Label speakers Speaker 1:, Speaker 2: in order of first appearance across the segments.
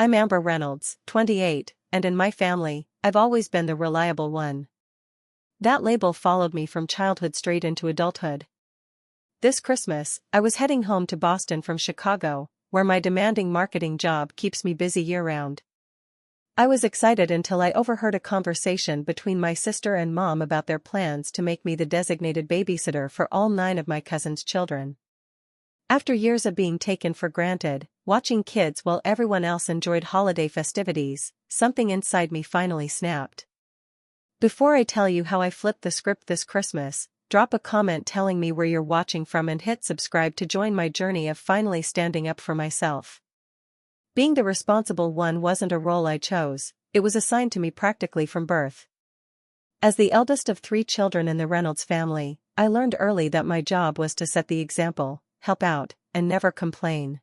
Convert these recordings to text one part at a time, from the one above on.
Speaker 1: I'm Amber Reynolds, 28, and in my family, I've always been the reliable one. That label followed me from childhood straight into adulthood. This Christmas, I was heading home to Boston from Chicago, where my demanding marketing job keeps me busy year-round. I was excited until I overheard a conversation between my sister and mom about their plans to make me the designated babysitter for all 9 of my cousin's children. After years of being taken for granted, watching kids while everyone else enjoyed holiday festivities, something inside me finally snapped. Before I tell you how I flipped the script this Christmas, drop a comment telling me where you're watching from and hit subscribe to join my journey of finally standing up for myself. Being the responsible one wasn't a role I chose, it was assigned to me practically from birth. As the eldest of 3 children in the Reynolds family, I learned early that my job was to set the example, help out, and never complain.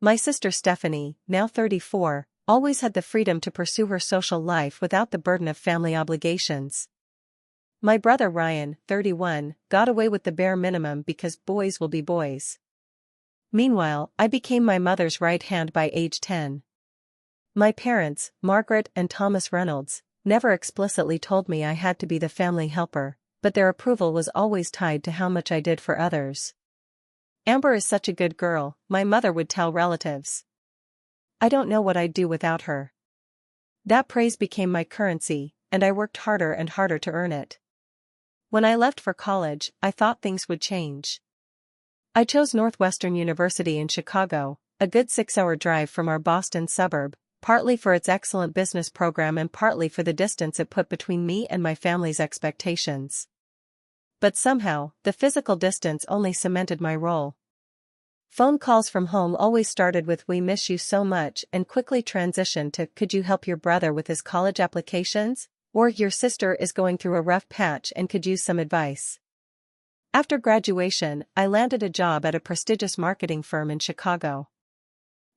Speaker 1: My sister Stephanie, now 34, always had the freedom to pursue her social life without the burden of family obligations. My brother Ryan, 31, got away with the bare minimum because boys will be boys. Meanwhile, I became my mother's right hand by age 10. My parents, Margaret and Thomas Reynolds, never explicitly told me I had to be the family helper, but their approval was always tied to how much I did for others. Amber is such a good girl, my mother would tell relatives. I don't know what I'd do without her. That praise became my currency, and I worked harder and harder to earn it. When I left for college, I thought things would change. I chose Northwestern University in Chicago, a good 6-hour drive from our Boston suburb, partly for its excellent business program and partly for the distance it put between me and my family's expectations. But somehow, the physical distance only cemented my role. Phone calls from home always started with "We miss you so much" and quickly transitioned to "Could you help your brother with his college applications?" or "Your sister is going through a rough patch and could use some advice." After graduation, I landed a job at a prestigious marketing firm in Chicago.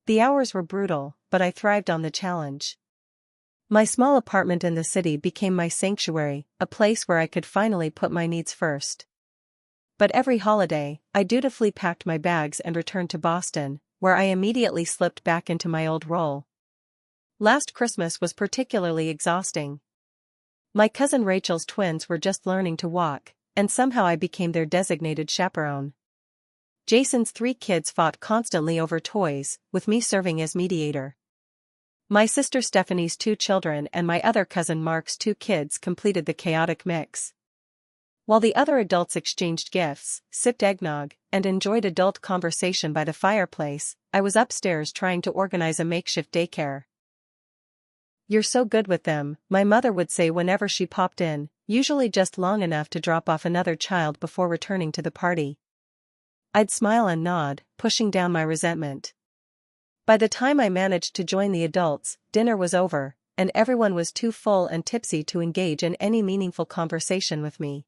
Speaker 1: The hours were brutal, but I thrived on the challenge. My small apartment in the city became my sanctuary, a place where I could finally put my needs first. But every holiday, I dutifully packed my bags and returned to Boston, where I immediately slipped back into my old role. Last Christmas was particularly exhausting. My cousin Rachel's twins were just learning to walk, and somehow I became their designated chaperone. Jason's 3 kids fought constantly over toys, with me serving as mediator. My sister Stephanie's 2 children and my other cousin Mark's 2 kids completed the chaotic mix. While the other adults exchanged gifts, sipped eggnog, and enjoyed adult conversation by the fireplace, I was upstairs trying to organize a makeshift daycare. "You're so good with them," my mother would say whenever she popped in, usually just long enough to drop off another child before returning to the party. I'd smile and nod, pushing down my resentment. By the time I managed to join the adults, dinner was over, and everyone was too full and tipsy to engage in any meaningful conversation with me.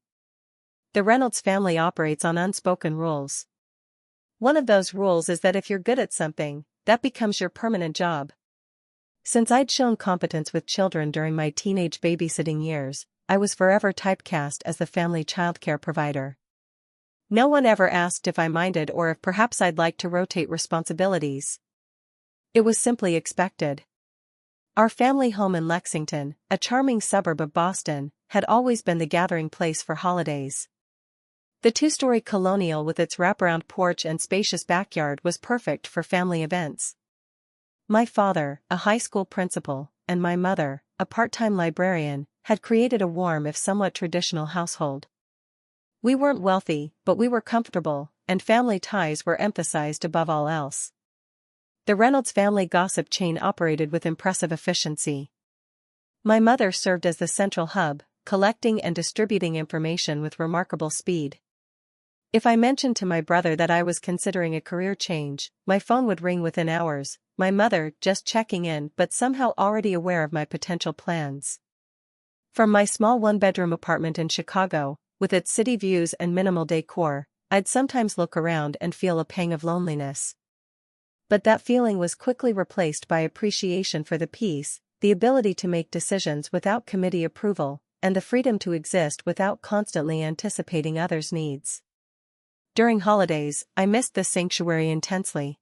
Speaker 1: The Reynolds family operates on unspoken rules. One of those rules is that if you're good at something, that becomes your permanent job. Since I'd shown competence with children during my teenage babysitting years, I was forever typecast as the family childcare provider. No one ever asked if I minded or if perhaps I'd like to rotate responsibilities. It was simply expected. Our family home in Lexington, a charming suburb of Boston, had always been the gathering place for holidays. The 2-story colonial with its wraparound porch and spacious backyard was perfect for family events. My father, a high school principal, and my mother, a part-time librarian, had created a warm if somewhat traditional household. We weren't wealthy, but we were comfortable, and family ties were emphasized above all else. The Reynolds family gossip chain operated with impressive efficiency. My mother served as the central hub, collecting and distributing information with remarkable speed. If I mentioned to my brother that I was considering a career change, my phone would ring within hours, my mother just checking in but somehow already aware of my potential plans. From my small 1-bedroom apartment in Chicago, with its city views and minimal decor, I'd sometimes look around and feel a pang of loneliness. But that feeling was quickly replaced by appreciation for the peace, the ability to make decisions without committee approval, and the freedom to exist without constantly anticipating others' needs. During holidays, I missed this sanctuary intensely.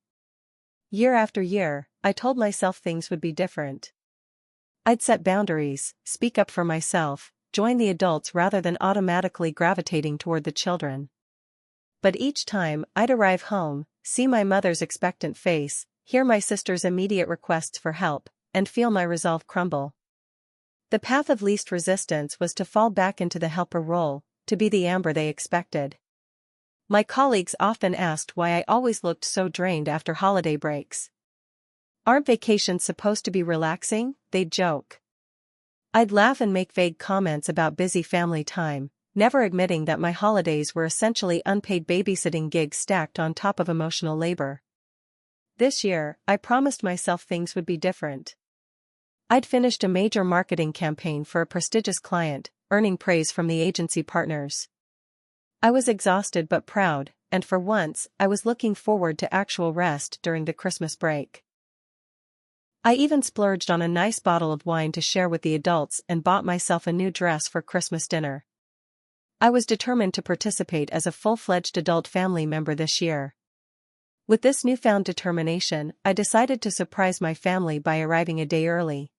Speaker 1: Year after year, I told myself things would be different. I'd set boundaries, speak up for myself, join the adults rather than automatically gravitating toward the children. But each time, I'd arrive home, see my mother's expectant face, hear my sister's immediate requests for help, and feel my resolve crumble. The path of least resistance was to fall back into the helper role, to be the Amber they expected. My colleagues often asked why I always looked so drained after holiday breaks. "Aren't vacations supposed to be relaxing?" they'd joke. I'd laugh and make vague comments about busy family time, never admitting that my holidays were essentially unpaid babysitting gigs stacked on top of emotional labor. This year, I promised myself things would be different. I'd finished a major marketing campaign for a prestigious client, earning praise from the agency partners. I was exhausted but proud, and for once, I was looking forward to actual rest during the Christmas break. I even splurged on a nice bottle of wine to share with the adults and bought myself a new dress for Christmas dinner. I was determined to participate as a full-fledged adult family member this year. With this newfound determination, I decided to surprise my family by arriving a day early.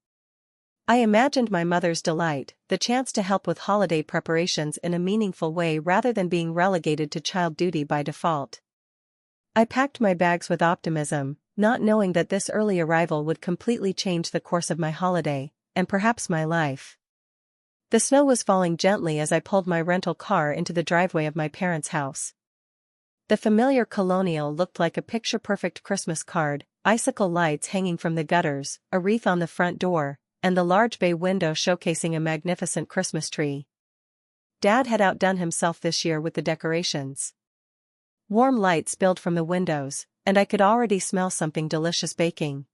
Speaker 1: I imagined my mother's delight, the chance to help with holiday preparations in a meaningful way rather than being relegated to child duty by default. I packed my bags with optimism, not knowing that this early arrival would completely change the course of my holiday, and perhaps my life. The snow was falling gently as I pulled my rental car into the driveway of my parents' house. The familiar colonial looked like a picture-perfect Christmas card, icicle lights hanging from the gutters, a wreath on the front door, and the large bay window showcasing a magnificent Christmas tree. Dad had outdone himself this year with the decorations. Warm light spilled from the windows, and I could already smell something delicious baking.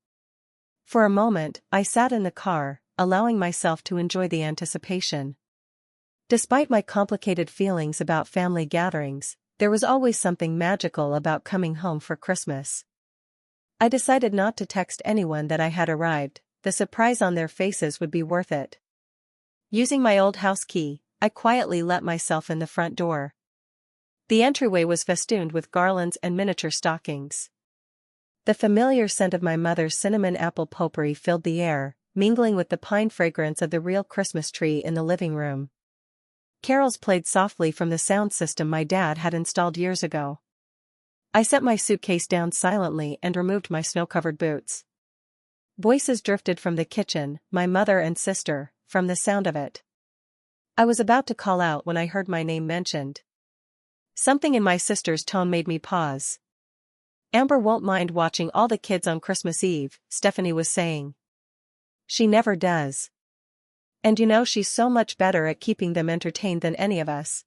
Speaker 1: For a moment, I sat in the car, allowing myself to enjoy the anticipation. Despite my complicated feelings about family gatherings, there was always something magical about coming home for Christmas. I decided not to text anyone that I had arrived. The surprise on their faces would be worth it. Using my old house key, I quietly let myself in the front door. The entryway was festooned with garlands and miniature stockings. The familiar scent of my mother's cinnamon apple potpourri filled the air, mingling with the pine fragrance of the real Christmas tree in the living room. Carols played softly from the sound system my dad had installed years ago. I set my suitcase down silently and removed my snow-covered boots. Voices drifted from the kitchen, my mother and sister, from the sound of it. I was about to call out when I heard my name mentioned. Something in my sister's tone made me pause. "Amber won't mind watching all the kids on Christmas Eve," Stephanie was saying. "She never does. And you know she's so much better at keeping them entertained than any of us."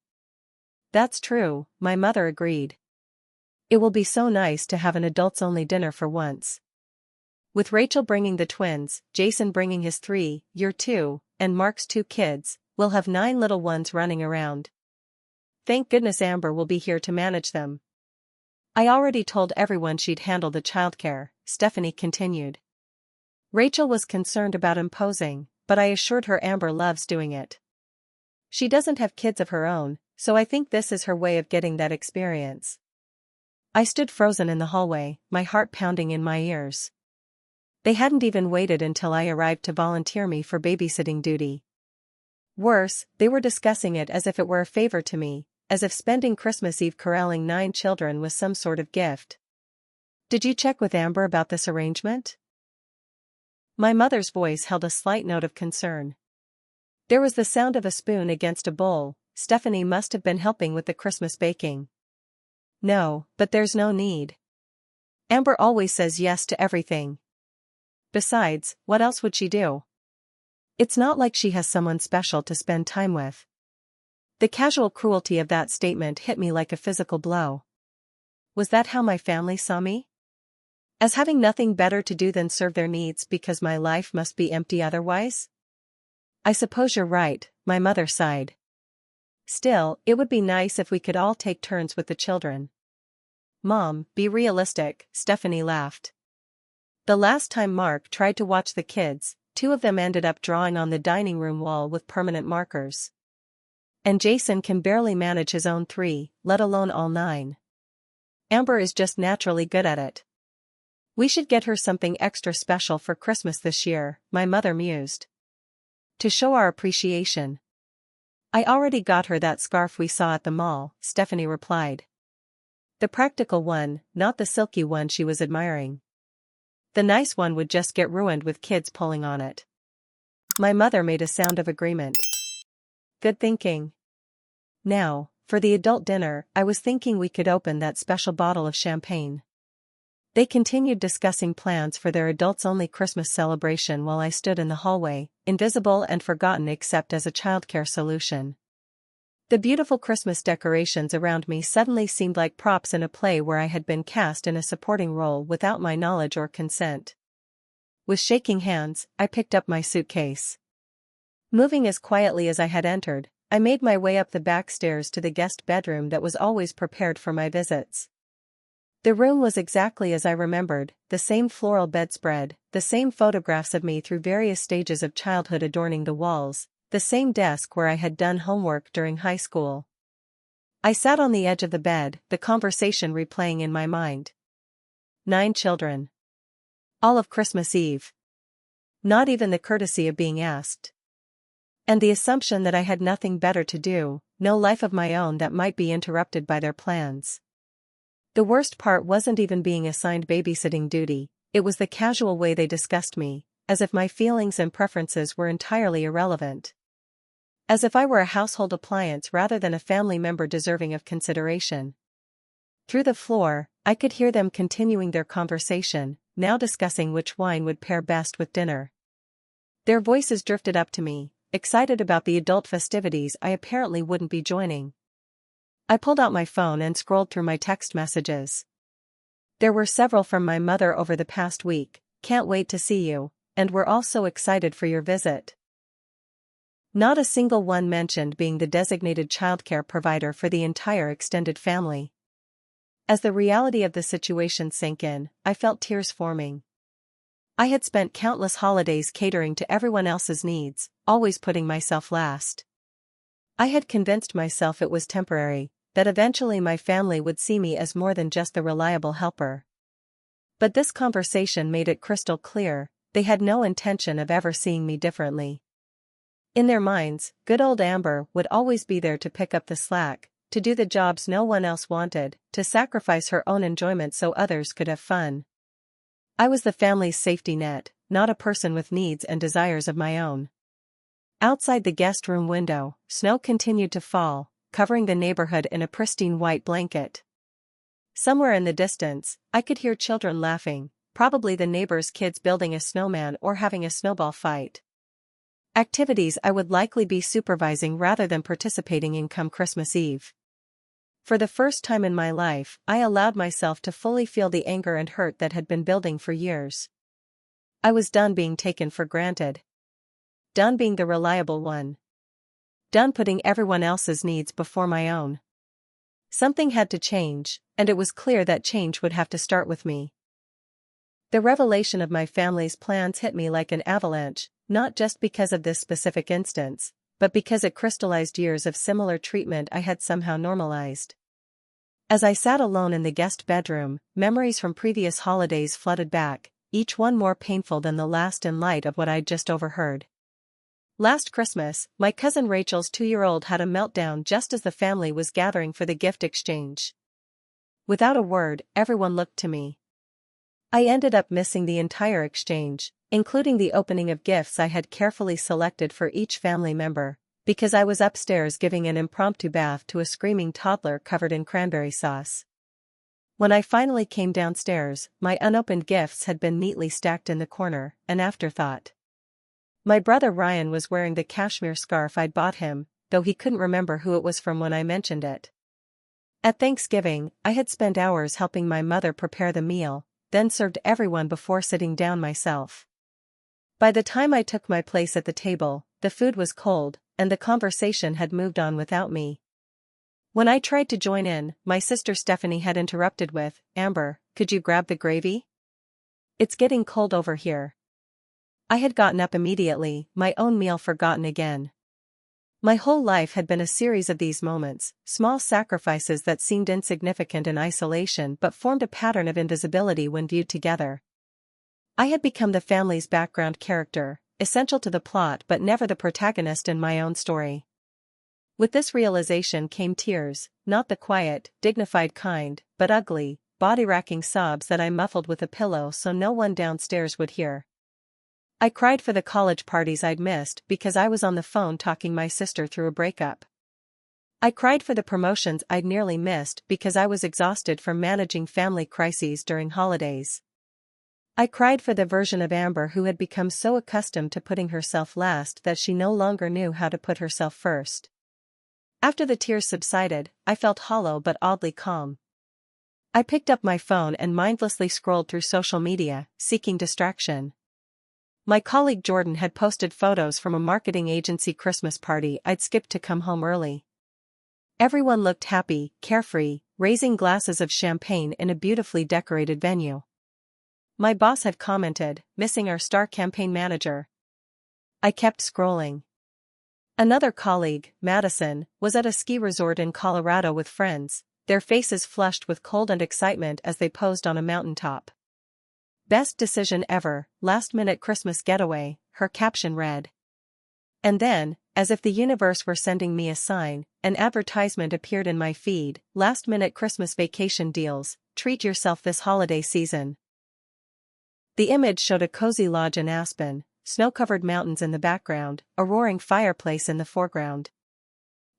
Speaker 1: "That's true," my mother agreed. "It will be so nice to have an adults-only dinner for once." With Rachel bringing the twins, Jason bringing his 3, year 2, and Mark's 2 kids, we'll have 9 little ones running around. Thank goodness Amber will be here to manage them. "I already told everyone she'd handle the childcare," Stephanie continued. Rachel was concerned about imposing, but I assured her Amber loves doing it. She doesn't have kids of her own, so I think this is her way of getting that experience. I stood frozen in the hallway, my heart pounding in my ears. They hadn't even waited until I arrived to volunteer me for babysitting duty. Worse, they were discussing it as if it were a favor to me, as if spending Christmas Eve corralling 9 children was some sort of gift. "Did you check with Amber about this arrangement?" My mother's voice held a slight note of concern. There was the sound of a spoon against a bowl. Stephanie must have been helping with the Christmas baking. "No, but there's no need. Amber always says yes to everything. Besides, what else would she do? It's not like she has someone special to spend time with." The casual cruelty of that statement hit me like a physical blow. Was that how my family saw me? As having nothing better to do than serve their needs because my life must be empty otherwise? "I suppose you're right," my mother sighed. "Still, it would be nice if we could all take turns with the children." "Mom, be realistic," Stephanie laughed. "The last time Mark tried to watch the kids, 2 of them ended up drawing on the dining room wall with permanent markers. And Jason can barely manage his own 3, let alone all 9. Amber is just naturally good at it." We should get her something extra special for Christmas this year, my mother mused. To show our appreciation. I already got her that scarf we saw at the mall, Stephanie replied. The practical one, not the silky one she was admiring. The nice one would just get ruined with kids pulling on it. My mother made a sound of agreement. Good thinking. Now, for the adult dinner, I was thinking we could open that special bottle of champagne. They continued discussing plans for their adults-only Christmas celebration while I stood in the hallway, invisible and forgotten except as a childcare solution. The beautiful Christmas decorations around me suddenly seemed like props in a play where I had been cast in a supporting role without my knowledge or consent. With shaking hands, I picked up my suitcase. Moving as quietly as I had entered, I made my way up the back stairs to the guest bedroom that was always prepared for my visits. The room was exactly as I remembered, the same floral bedspread, the same photographs of me through various stages of childhood adorning the walls, the same desk where I had done homework during high school. I sat on the edge of the bed, the conversation replaying in my mind. 9 children. All of Christmas Eve. Not even the courtesy of being asked. And the assumption that I had nothing better to do, no life of my own that might be interrupted by their plans. The worst part wasn't even being assigned babysitting duty, it was the casual way they discussed me, as if my feelings and preferences were entirely irrelevant. As if I were a household appliance rather than a family member deserving of consideration. Through the floor, I could hear them continuing their conversation, now discussing which wine would pair best with dinner. Their voices drifted up to me, excited about the adult festivities I apparently wouldn't be joining. I pulled out my phone and scrolled through my text messages. There were several from my mother over the past week, "Can't wait to see you," and "We're all so excited for your visit." Not a single one mentioned being the designated childcare provider for the entire extended family. As the reality of the situation sank in, I felt tears forming. I had spent countless holidays catering to everyone else's needs, always putting myself last. I had convinced myself it was temporary, that eventually my family would see me as more than just the reliable helper. But this conversation made it crystal clear, they had no intention of ever seeing me differently. In their minds, good old Amber would always be there to pick up the slack, to do the jobs no one else wanted, to sacrifice her own enjoyment so others could have fun. I was the family's safety net, not a person with needs and desires of my own. Outside the guest room window, snow continued to fall, covering the neighborhood in a pristine white blanket. Somewhere in the distance, I could hear children laughing, probably the neighbors' kids building a snowman or having a snowball fight. Activities I would likely be supervising rather than participating in come Christmas Eve. For the first time in my life, I allowed myself to fully feel the anger and hurt that had been building for years. I was done being taken for granted. Done being the reliable one. Done putting everyone else's needs before my own. Something had to change, and it was clear that change would have to start with me. The revelation of my family's plans hit me like an avalanche, not just because of this specific instance, but because it crystallized years of similar treatment I had somehow normalized. As I sat alone in the guest bedroom, memories from previous holidays flooded back, each one more painful than the last in light of what I'd just overheard. Last Christmas, my cousin Rachel's 2-year-old had a meltdown just as the family was gathering for the gift exchange. Without a word, everyone looked to me. I ended up missing the entire exchange, including the opening of gifts I had carefully selected for each family member, because I was upstairs giving an impromptu bath to a screaming toddler covered in cranberry sauce. When I finally came downstairs, my unopened gifts had been neatly stacked in the corner, an afterthought. My brother Ryan was wearing the cashmere scarf I'd bought him, though he couldn't remember who it was from when I mentioned it. At Thanksgiving, I had spent hours helping my mother prepare the meal, then served everyone before sitting down myself. By the time I took my place at the table, the food was cold, and the conversation had moved on without me. When I tried to join in, my sister Stephanie had interrupted with, "Amber, could you grab the gravy? It's getting cold over here." I had gotten up immediately, my own meal forgotten again. My whole life had been a series of these moments, small sacrifices that seemed insignificant in isolation but formed a pattern of invisibility when viewed together. I had become the family's background character, essential to the plot but never the protagonist in my own story. With this realization came tears, not the quiet, dignified kind, but ugly, body-racking sobs that I muffled with a pillow so no one downstairs would hear. I cried for the college parties I'd missed because I was on the phone talking my sister through a breakup. I cried for the promotions I'd nearly missed because I was exhausted from managing family crises during holidays. I cried for the version of Amber who had become so accustomed to putting herself last that she no longer knew how to put herself first. After the tears subsided, I felt hollow but oddly calm. I picked up my phone and mindlessly scrolled through social media, seeking distraction. My colleague Jordan had posted photos from a marketing agency Christmas party I'd skipped to come home early. Everyone looked happy, carefree, raising glasses of champagne in a beautifully decorated venue. My boss had commented, missing our star campaign manager. I kept scrolling. Another colleague, Madison, was at a ski resort in Colorado with friends, their faces flushed with cold and excitement as they posed on a mountaintop. "Best decision ever, last-minute Christmas getaway," her caption read. And then, as if the universe were sending me a sign, an advertisement appeared in my feed, "Last-minute Christmas vacation deals, treat yourself this holiday season." The image showed a cozy lodge in Aspen, snow-covered mountains in the background, a roaring fireplace in the foreground.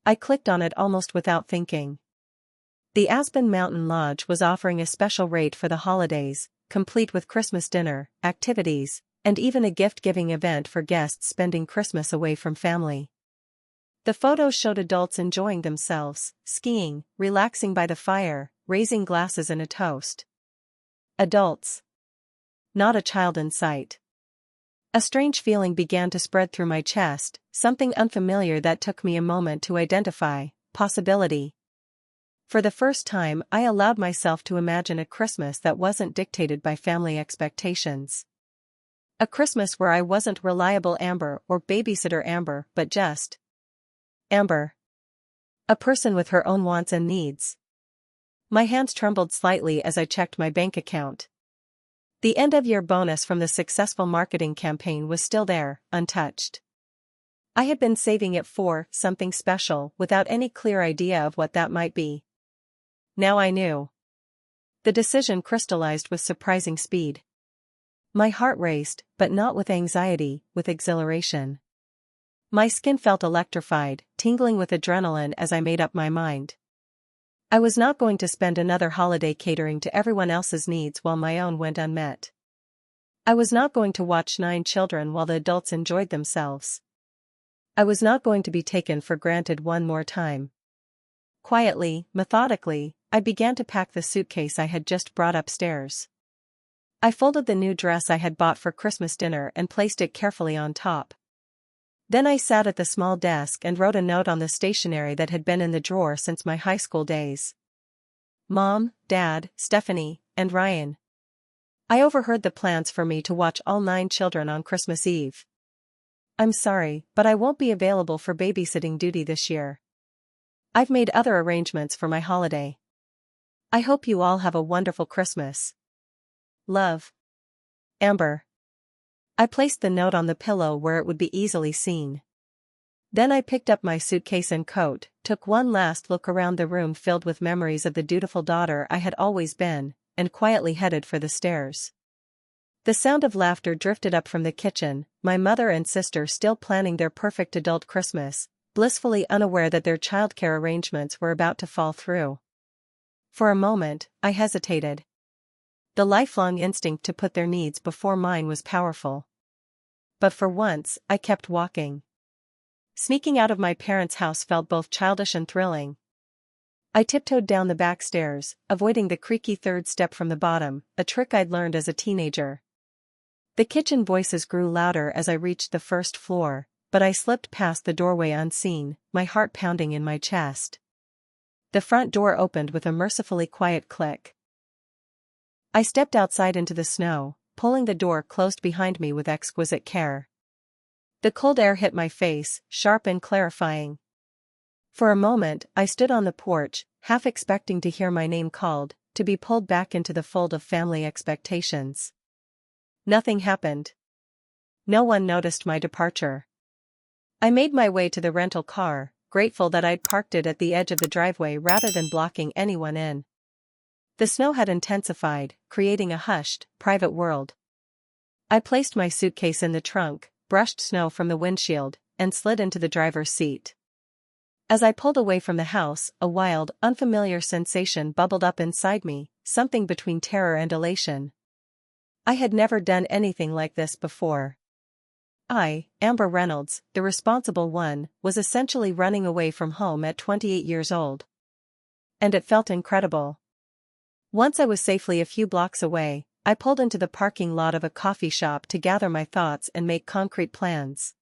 Speaker 1: I clicked on it almost without thinking. The Aspen Mountain Lodge was offering a special rate for the holidays, complete with Christmas dinner, activities, and even a gift-giving event for guests spending Christmas away from family. The photos showed adults enjoying themselves, skiing, relaxing by the fire, raising glasses in a toast. Adults. Not a child in sight. A strange feeling began to spread through my chest, something unfamiliar that took me a moment to identify: possibility. For the first time, I allowed myself to imagine a Christmas that wasn't dictated by family expectations. A Christmas where I wasn't reliable Amber or babysitter Amber, but just Amber. A person with her own wants and needs. My hands trembled slightly as I checked my bank account. The end-of-year bonus from the successful marketing campaign was still there, untouched. I had been saving it for something special without any clear idea of what that might be. Now I knew. The decision crystallized with surprising speed. My heart raced, but not with anxiety, with exhilaration. My skin felt electrified, tingling with adrenaline as I made up my mind. I was not going to spend another holiday catering to everyone else's needs while my own went unmet. I was not going to watch 9 children while the adults enjoyed themselves. I was not going to be taken for granted one more time. Quietly, methodically, I began to pack the suitcase I had just brought upstairs. I folded the new dress I had bought for Christmas dinner and placed it carefully on top. Then I sat at the small desk and wrote a note on the stationery that had been in the drawer since my high school days. Mom, Dad, Stephanie, and Ryan. I overheard the plans for me to watch all 9 children on Christmas Eve. I'm sorry, but I won't be available for babysitting duty this year. I've made other arrangements for my holiday. I hope you all have a wonderful Christmas. Love. Amber. I placed the note on the pillow where it would be easily seen. Then I picked up my suitcase and coat, took one last look around the room filled with memories of the dutiful daughter I had always been, and quietly headed for the stairs. The sound of laughter drifted up from the kitchen, my mother and sister still planning their perfect adult Christmas, blissfully unaware that their childcare arrangements were about to fall through. For a moment, I hesitated. The lifelong instinct to put their needs before mine was powerful. But for once, I kept walking. Sneaking out of my parents' house felt both childish and thrilling. I tiptoed down the back stairs, avoiding the creaky third step from the bottom, a trick I'd learned as a teenager. The kitchen voices grew louder as I reached the first floor, but I slipped past the doorway unseen, my heart pounding in my chest. The front door opened with a mercifully quiet click. I stepped outside into the snow, pulling the door closed behind me with exquisite care. The cold air hit my face, sharp and clarifying. For a moment, I stood on the porch, half expecting to hear my name called, to be pulled back into the fold of family expectations. Nothing happened. No one noticed my departure. I made my way to the rental car, grateful that I'd parked it at the edge of the driveway rather than blocking anyone in. The snow had intensified, creating a hushed, private world. I placed my suitcase in the trunk, brushed snow from the windshield, and slid into the driver's seat. As I pulled away from the house, a wild, unfamiliar sensation bubbled up inside me, something between terror and elation. I had never done anything like this before. I, Amber Reynolds, the responsible one, was essentially running away from home at 28 years old. And it felt incredible. Once I was safely a few blocks away, I pulled into the parking lot of a coffee shop to gather my thoughts and make concrete plans.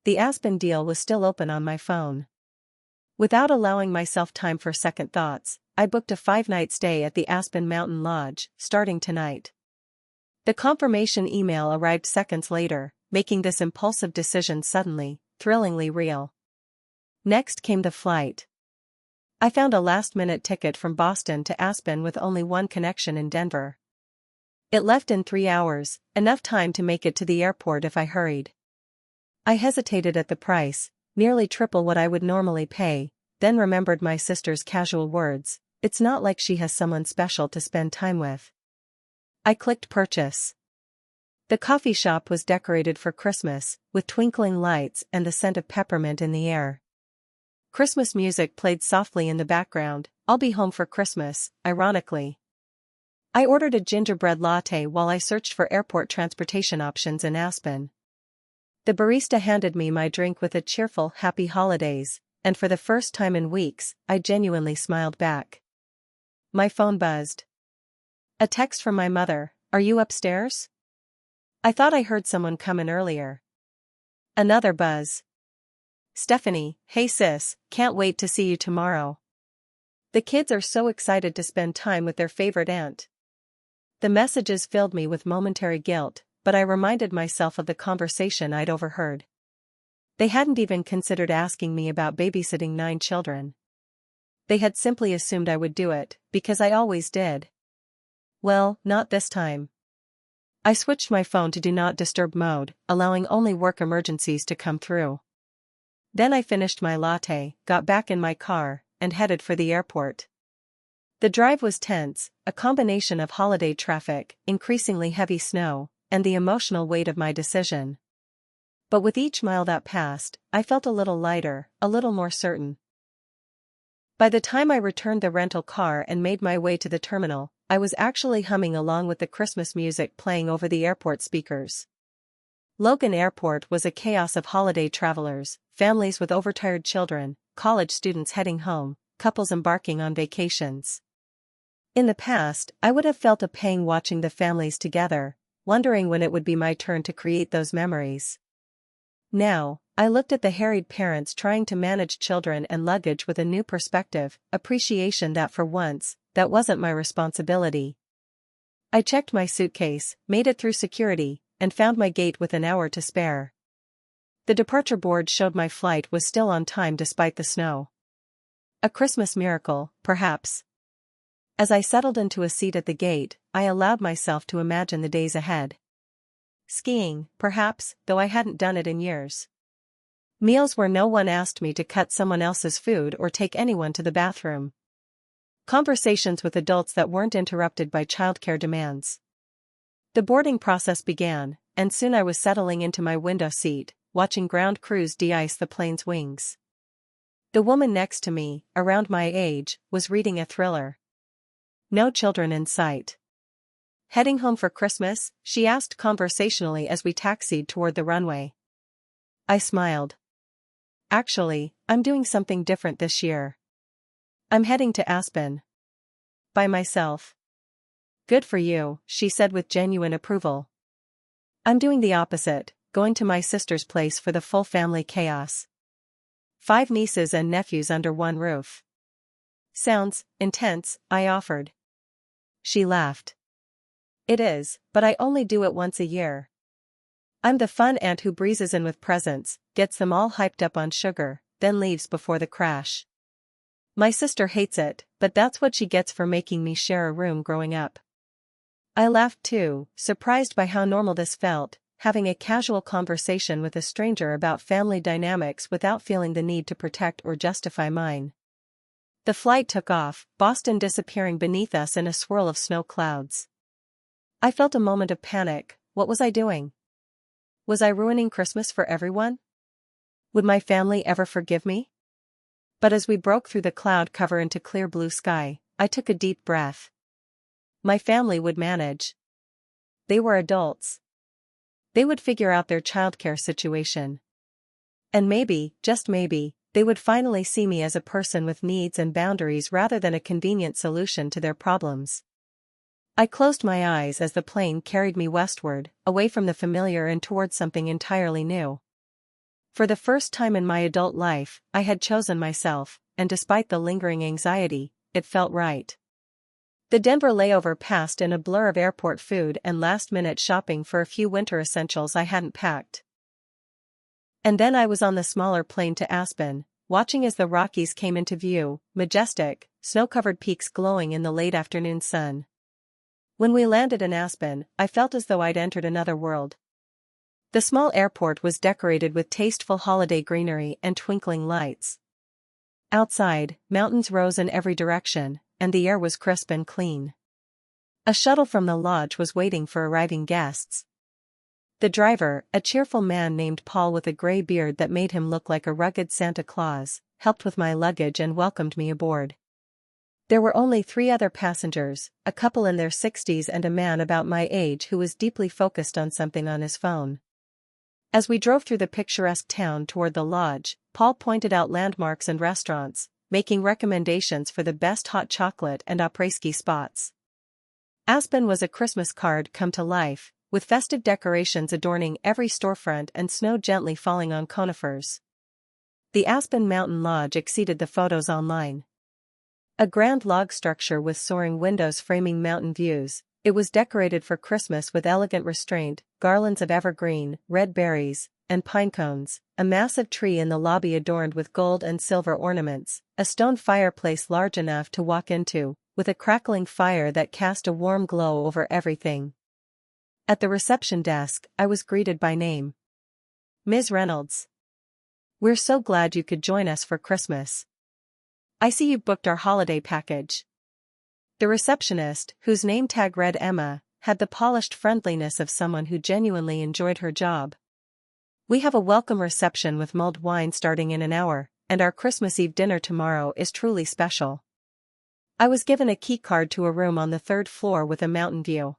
Speaker 1: The Aspen deal was still open on my phone. Without allowing myself time for second thoughts, I booked a 5-night stay at the Aspen Mountain Lodge, starting tonight. The confirmation email arrived seconds later, making this impulsive decision suddenly, thrillingly real. Next came the flight. I found a last-minute ticket from Boston to Aspen with only one connection in Denver. It left in 3 hours, enough time to make it to the airport if I hurried. I hesitated at the price, nearly triple what I would normally pay, then remembered my sister's casual words, "It's not like she has someone special to spend time with." I clicked purchase. The coffee shop was decorated for Christmas, with twinkling lights and the scent of peppermint in the air. Christmas music played softly in the background, "I'll be home for Christmas," ironically. I ordered a gingerbread latte while I searched for airport transportation options in Aspen. The barista handed me my drink with a cheerful "Happy Holidays," and for the first time in weeks, I genuinely smiled back. My phone buzzed. A text from my mother, "Are you upstairs? I thought I heard someone come in earlier." Another buzz. "Stephanie, hey sis, can't wait to see you tomorrow. The kids are so excited to spend time with their favorite aunt." The messages filled me with momentary guilt, but I reminded myself of the conversation I'd overheard. They hadn't even considered asking me about babysitting 9 children. They had simply assumed I would do it, because I always did. Well, not this time. I switched my phone to Do Not Disturb mode, allowing only work emergencies to come through. Then I finished my latte, got back in my car, and headed for the airport. The drive was tense, a combination of holiday traffic, increasingly heavy snow, and the emotional weight of my decision. But with each mile that passed, I felt a little lighter, a little more certain. By the time I returned the rental car and made my way to the terminal, I was actually humming along with the Christmas music playing over the airport speakers. Logan Airport was a chaos of holiday travelers, families with overtired children, college students heading home, couples embarking on vacations. In the past, I would have felt a pang watching the families together, wondering when it would be my turn to create those memories. Now, I looked at the harried parents trying to manage children and luggage with a new perspective, appreciation that for once, that wasn't my responsibility. I checked my suitcase, made it through security, and found my gate with an hour to spare. The departure board showed my flight was still on time despite the snow. A Christmas miracle, perhaps. As I settled into a seat at the gate, I allowed myself to imagine the days ahead. Skiing, perhaps, though I hadn't done it in years. Meals where no one asked me to cut someone else's food or take anyone to the bathroom. Conversations with adults that weren't interrupted by childcare demands. The boarding process began, and soon I was settling into my window seat, watching ground crews de-ice the plane's wings. The woman next to me, around my age, was reading a thriller. No children in sight. "Heading home for Christmas?" she asked conversationally as we taxied toward the runway. I smiled. "Actually, I'm doing something different this year. I'm heading to Aspen. By myself." "Good for you," she said with genuine approval. "I'm doing the opposite, going to my sister's place for the full family chaos. 5 nieces and nephews under one roof." "Sounds intense," I offered. She laughed. "It is, but I only do it once a year." I'm the fun aunt who breezes in with presents, gets them all hyped up on sugar, then leaves before the crash. My sister hates it, but that's what she gets for making me share a room growing up. I laughed too, surprised by how normal this felt, having a casual conversation with a stranger about family dynamics without feeling the need to protect or justify mine. The flight took off, Boston disappearing beneath us in a swirl of snow clouds. I felt a moment of panic. What was I doing? Was I ruining Christmas for everyone? Would my family ever forgive me? But as we broke through the cloud cover into clear blue sky, I took a deep breath. My family would manage. They were adults. They would figure out their childcare situation. And maybe, just maybe, they would finally see me as a person with needs and boundaries rather than a convenient solution to their problems. I closed my eyes as the plane carried me westward, away from the familiar and towards something entirely new. For the first time in my adult life, I had chosen myself, and despite the lingering anxiety, it felt right. The Denver layover passed in a blur of airport food and last-minute shopping for a few winter essentials I hadn't packed. And then I was on the smaller plane to Aspen, watching as the Rockies came into view, majestic, snow-covered peaks glowing in the late afternoon sun. When we landed in Aspen, I felt as though I'd entered another world. The small airport was decorated with tasteful holiday greenery and twinkling lights. Outside, mountains rose in every direction, and the air was crisp and clean. A shuttle from the lodge was waiting for arriving guests. The driver, a cheerful man named Paul with a gray beard that made him look like a rugged Santa Claus, helped with my luggage and welcomed me aboard. There were only 3 other passengers, a couple in their 60s and a man about my age who was deeply focused on something on his phone. As we drove through the picturesque town toward the lodge, Paul pointed out landmarks and restaurants, making recommendations for the best hot chocolate and après-ski spots. Aspen was a Christmas card come to life, with festive decorations adorning every storefront and snow gently falling on conifers. The Aspen Mountain Lodge exceeded the photos online. A grand log structure with soaring windows framing mountain views, it was decorated for Christmas with elegant restraint, garlands of evergreen, red berries, and pine cones, a massive tree in the lobby adorned with gold and silver ornaments, a stone fireplace large enough to walk into, with a crackling fire that cast a warm glow over everything. At the reception desk, I was greeted by name. Ms. Reynolds. We're so glad you could join us for Christmas. I see you've booked our holiday package. The receptionist, whose name tag read Emma, had the polished friendliness of someone who genuinely enjoyed her job. We have a welcome reception with mulled wine starting in an hour, and our Christmas Eve dinner tomorrow is truly special. I was given a key card to a room on the 3rd floor with a mountain view.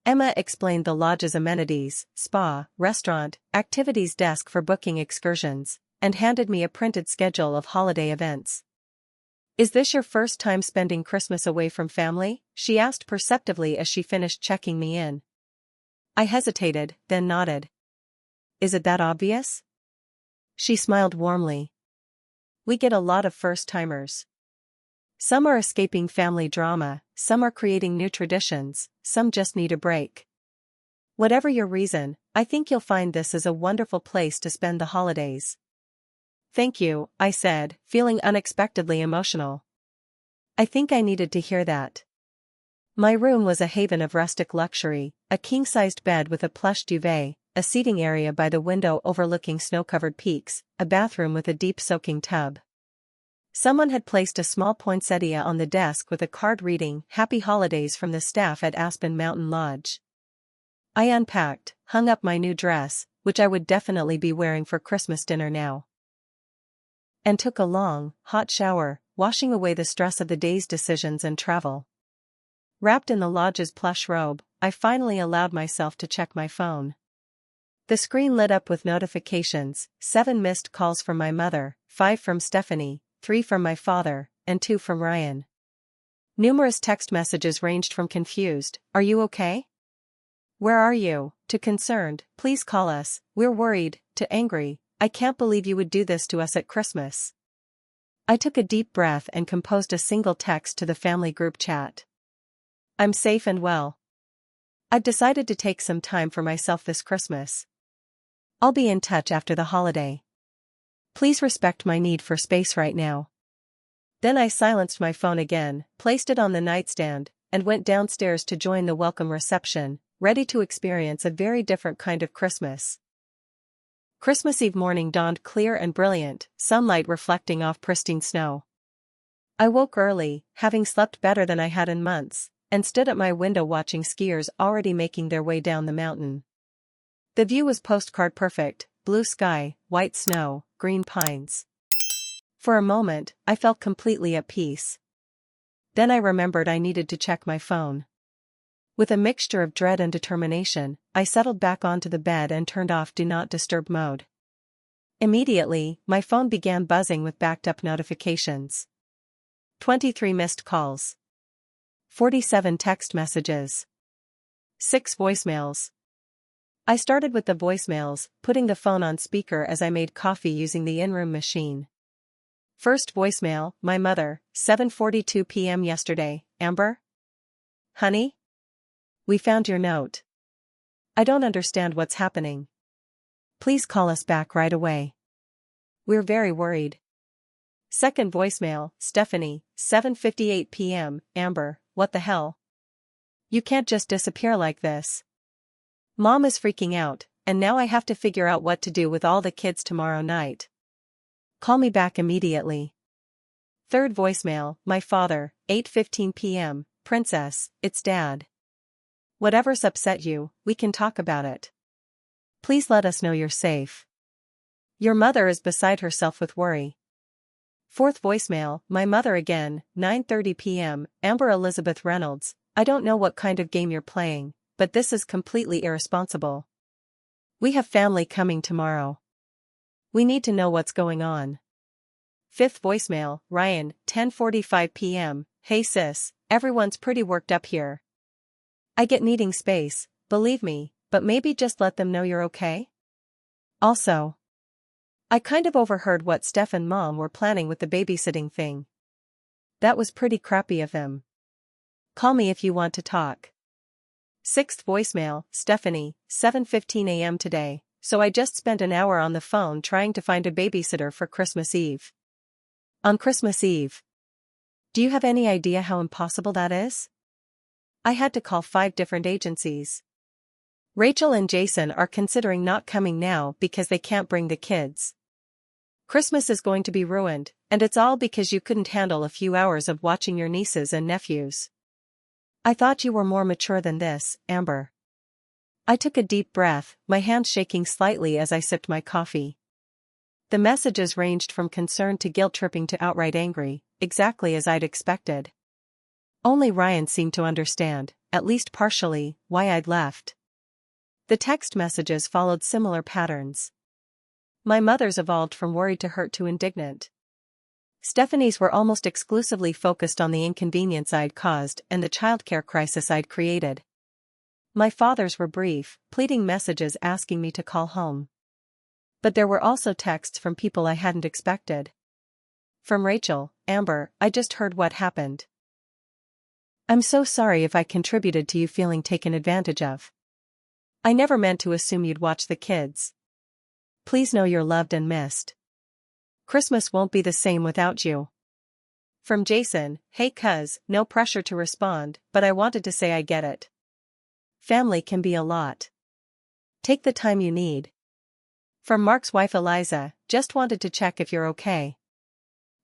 Speaker 1: Emma explained the lodge's amenities, spa, restaurant, activities desk for booking excursions, and handed me a printed schedule of holiday events. Is this your first time spending Christmas away from family? She asked perceptively as she finished checking me in. I hesitated, then nodded. Is it that obvious? She smiled warmly. We get a lot of first-timers. Some are escaping family drama, some are creating new traditions, some just need a break. Whatever your reason, I think you'll find this is a wonderful place to spend the holidays. Thank you, I said, feeling unexpectedly emotional. I think I needed to hear that. My room was a haven of rustic luxury, a king-sized bed with a plush duvet, a seating area by the window overlooking snow-covered peaks, a bathroom with a deep soaking tub. Someone had placed a small poinsettia on the desk with a card reading, "Happy Holidays" from the staff at Aspen Mountain Lodge. I unpacked, hung up my new dress, which I would definitely be wearing for Christmas dinner now, and took a long, hot shower, washing away the stress of the day's decisions and travel. Wrapped in the lodge's plush robe, I finally allowed myself to check my phone. The screen lit up with notifications, 7 missed calls from my mother, 5 from Stephanie, 3 from my father, and 2 from Ryan. Numerous text messages ranged from confused, "Are you okay? Where are you?" to concerned, "Please call us, we're worried," to angry, "I can't believe you would do this to us at Christmas." I took a deep breath and composed a single text to the family group chat. I'm safe and well. I've decided to take some time for myself this Christmas, I'll be in touch after the holiday. Please respect my need for space right now. Then I silenced my phone again, placed it on the nightstand, and went downstairs to join the welcome reception, ready to experience a very different kind of Christmas. Christmas Eve morning dawned clear and brilliant, sunlight reflecting off pristine snow. I woke early, having slept better than I had in months, and stood at my window watching skiers already making their way down the mountain. The view was postcard perfect: blue sky, white snow, green pines. For a moment, I felt completely at peace. Then I remembered I needed to check my phone. With a mixture of dread and determination, I settled back onto the bed and turned off Do Not Disturb mode. Immediately, my phone began buzzing with backed-up notifications. 23 missed calls. 47 text messages. 6 voicemails. I started with the voicemails, putting the phone on speaker as I made coffee using the in-room machine. First voicemail: my mother, 7:42 p.m. yesterday. Amber? Honey? We found your note. I don't understand what's happening. Please call us back right away. We're very worried. Second voicemail: Stephanie, 7:58 p.m. Amber, what the hell? You can't just disappear like this. Mom is freaking out, and now I have to figure out what to do with all the kids tomorrow night. Call me back immediately. Third voicemail: my father, 8:15 p.m. Princess, it's Dad. Whatever's upset you, we can talk about it. Please let us know you're safe. Your mother is beside herself with worry. Fourth voicemail: my mother again, 9:30 p.m. Amber Elizabeth Reynolds, I don't know what kind of game you're playing, but this is completely irresponsible. We have family coming tomorrow. We need to know what's going on. Fifth voicemail: Ryan, 10:45 p.m. Hey sis, everyone's pretty worked up here. I get needing space, believe me, but maybe just let them know you're okay? Also, I kind of overheard what Steph and Mom were planning with the babysitting thing. That was pretty crappy of them. Call me if you want to talk. Sixth voicemail: Stephanie, 7:15 a.m. today, so I just spent an hour on the phone trying to find a babysitter for Christmas Eve. On Christmas Eve? Do you have any idea how impossible that is? I had to call 5 different agencies. Rachel and Jason are considering not coming now because they can't bring the kids. Christmas is going to be ruined, and it's all because you couldn't handle a few hours of watching your nieces and nephews. I thought you were more mature than this, Amber. I took a deep breath, my hand shaking slightly as I sipped my coffee. The messages ranged from concern to guilt-tripping to outright angry, exactly as I'd expected. Only Ryan seemed to understand, at least partially, why I'd left. The text messages followed similar patterns. My mother's evolved from worried to hurt to indignant. Stephanie's were almost exclusively focused on the inconvenience I'd caused and the childcare crisis I'd created. My father's were brief, pleading messages asking me to call home. But there were also texts from people I hadn't expected. From Rachel: Amber, I just heard what happened. I'm so sorry if I contributed to you feeling taken advantage of. I never meant to assume you'd watch the kids. Please know you're loved and missed. Christmas won't be the same without you. From Jason: hey cuz, no pressure to respond, but I wanted to say I get it. Family can be a lot. Take the time you need. From Mark's wife Eliza: just wanted to check if you're okay.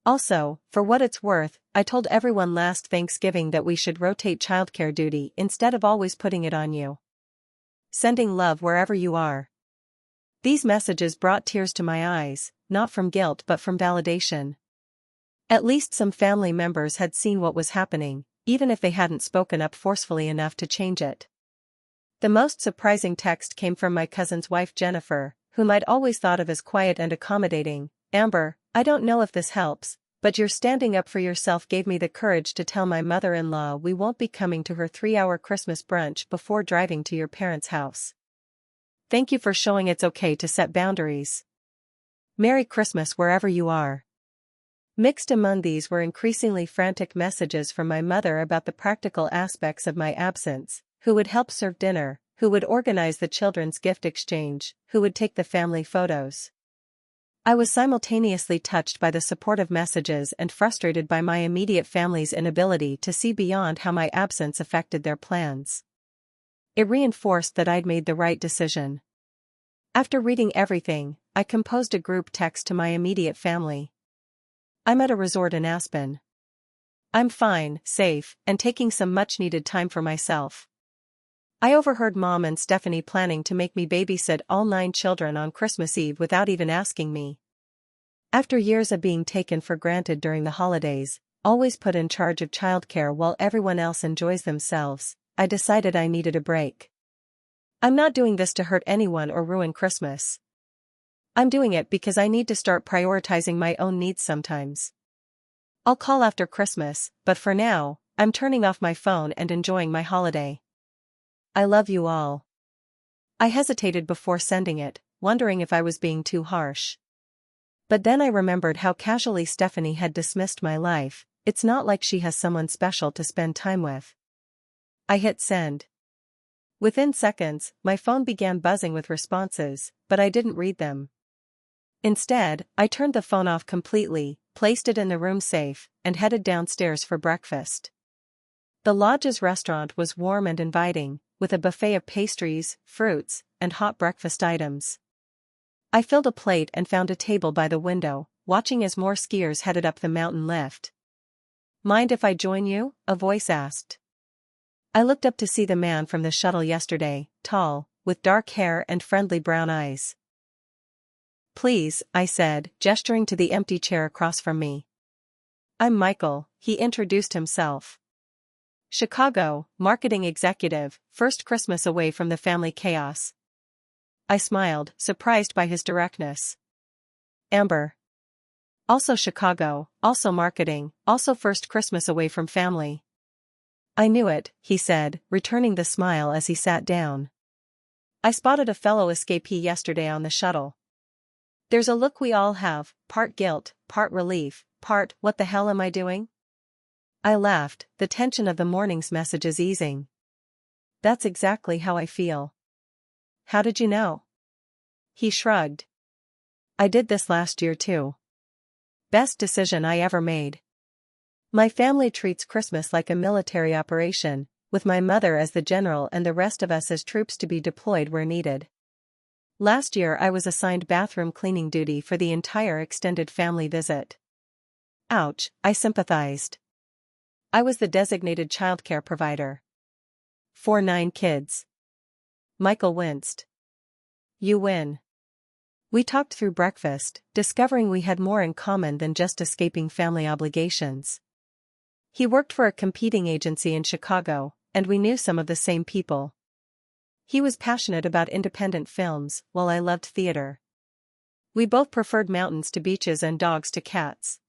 Speaker 1: Also, for what it's worth, I told everyone last Thanksgiving that we should rotate childcare duty instead of always putting it on you. Sending love wherever you are. These messages brought tears to my eyes, not from guilt but from validation. At least some family members had seen what was happening, even if they hadn't spoken up forcefully enough to change it. The most surprising text came from my cousin's wife Jennifer, whom I'd always thought of as quiet and accommodating. Amber, I don't know if this helps, but your standing up for yourself gave me the courage to tell my mother-in-law we won't be coming to her 3-hour Christmas brunch before driving to your parents' house. Thank you for showing it's okay to set boundaries. Merry Christmas wherever you are. Mixed among these were increasingly frantic messages from my mother about the practical aspects of my absence: who would help serve dinner, who would organize the children's gift exchange, who would take the family photos. I was simultaneously touched by the supportive messages and frustrated by my immediate family's inability to see beyond how my absence affected their plans. It reinforced that I'd made the right decision. After reading everything, I composed a group text to my immediate family. I'm at a resort in Aspen. I'm fine, safe, and taking some much-needed time for myself. I overheard Mom and Stephanie planning to make me babysit all 9 children on Christmas Eve without even asking me. After years of being taken for granted during the holidays, always put in charge of childcare while everyone else enjoys themselves, I decided I needed a break. I'm not doing this to hurt anyone or ruin Christmas. I'm doing it because I need to start prioritizing my own needs sometimes. I'll call after Christmas, but for now, I'm turning off my phone and enjoying my holiday. I love you all. I hesitated before sending it, wondering if I was being too harsh. But then I remembered how casually Stephanie had dismissed my life. It's not like she has someone special to spend time with. I hit send. Within seconds, my phone began buzzing with responses, but I didn't read them. Instead, I turned the phone off completely, placed it in the room safe, and headed downstairs for breakfast. The lodge's restaurant was warm and inviting, with a buffet of pastries, fruits, and hot breakfast items. I filled a plate and found a table by the window, watching as more skiers headed up the mountain lift. Mind if I join you? A voice asked. I looked up to see the man from the shuttle yesterday, tall, with dark hair and friendly brown eyes. Please, I said, gesturing to the empty chair across from me. I'm Michael, he introduced himself. Chicago, marketing executive, first Christmas away from the family chaos. I smiled, surprised by his directness. Amber. Also Chicago, also marketing, also first Christmas away from family. I knew it, he said, returning the smile as he sat down. I spotted a fellow escapee yesterday on the shuttle. There's a look we all have, part guilt, part relief, part, what the hell am I doing? I laughed, the tension of the morning's messages easing. That's exactly how I feel. How did you know? He shrugged. I did this last year too. Best decision I ever made. My family treats Christmas like a military operation, with my mother as the general and the rest of us as troops to be deployed where needed. Last year I was assigned bathroom cleaning duty for the entire extended family visit. Ouch, I sympathized. I was the designated childcare provider. For 9 kids. Michael winced. You win. We talked through breakfast, discovering we had more in common than just escaping family obligations. He worked for a competing agency in Chicago, and we knew some of the same people. He was passionate about independent films, while I loved theater. We both preferred mountains to beaches and dogs to cats.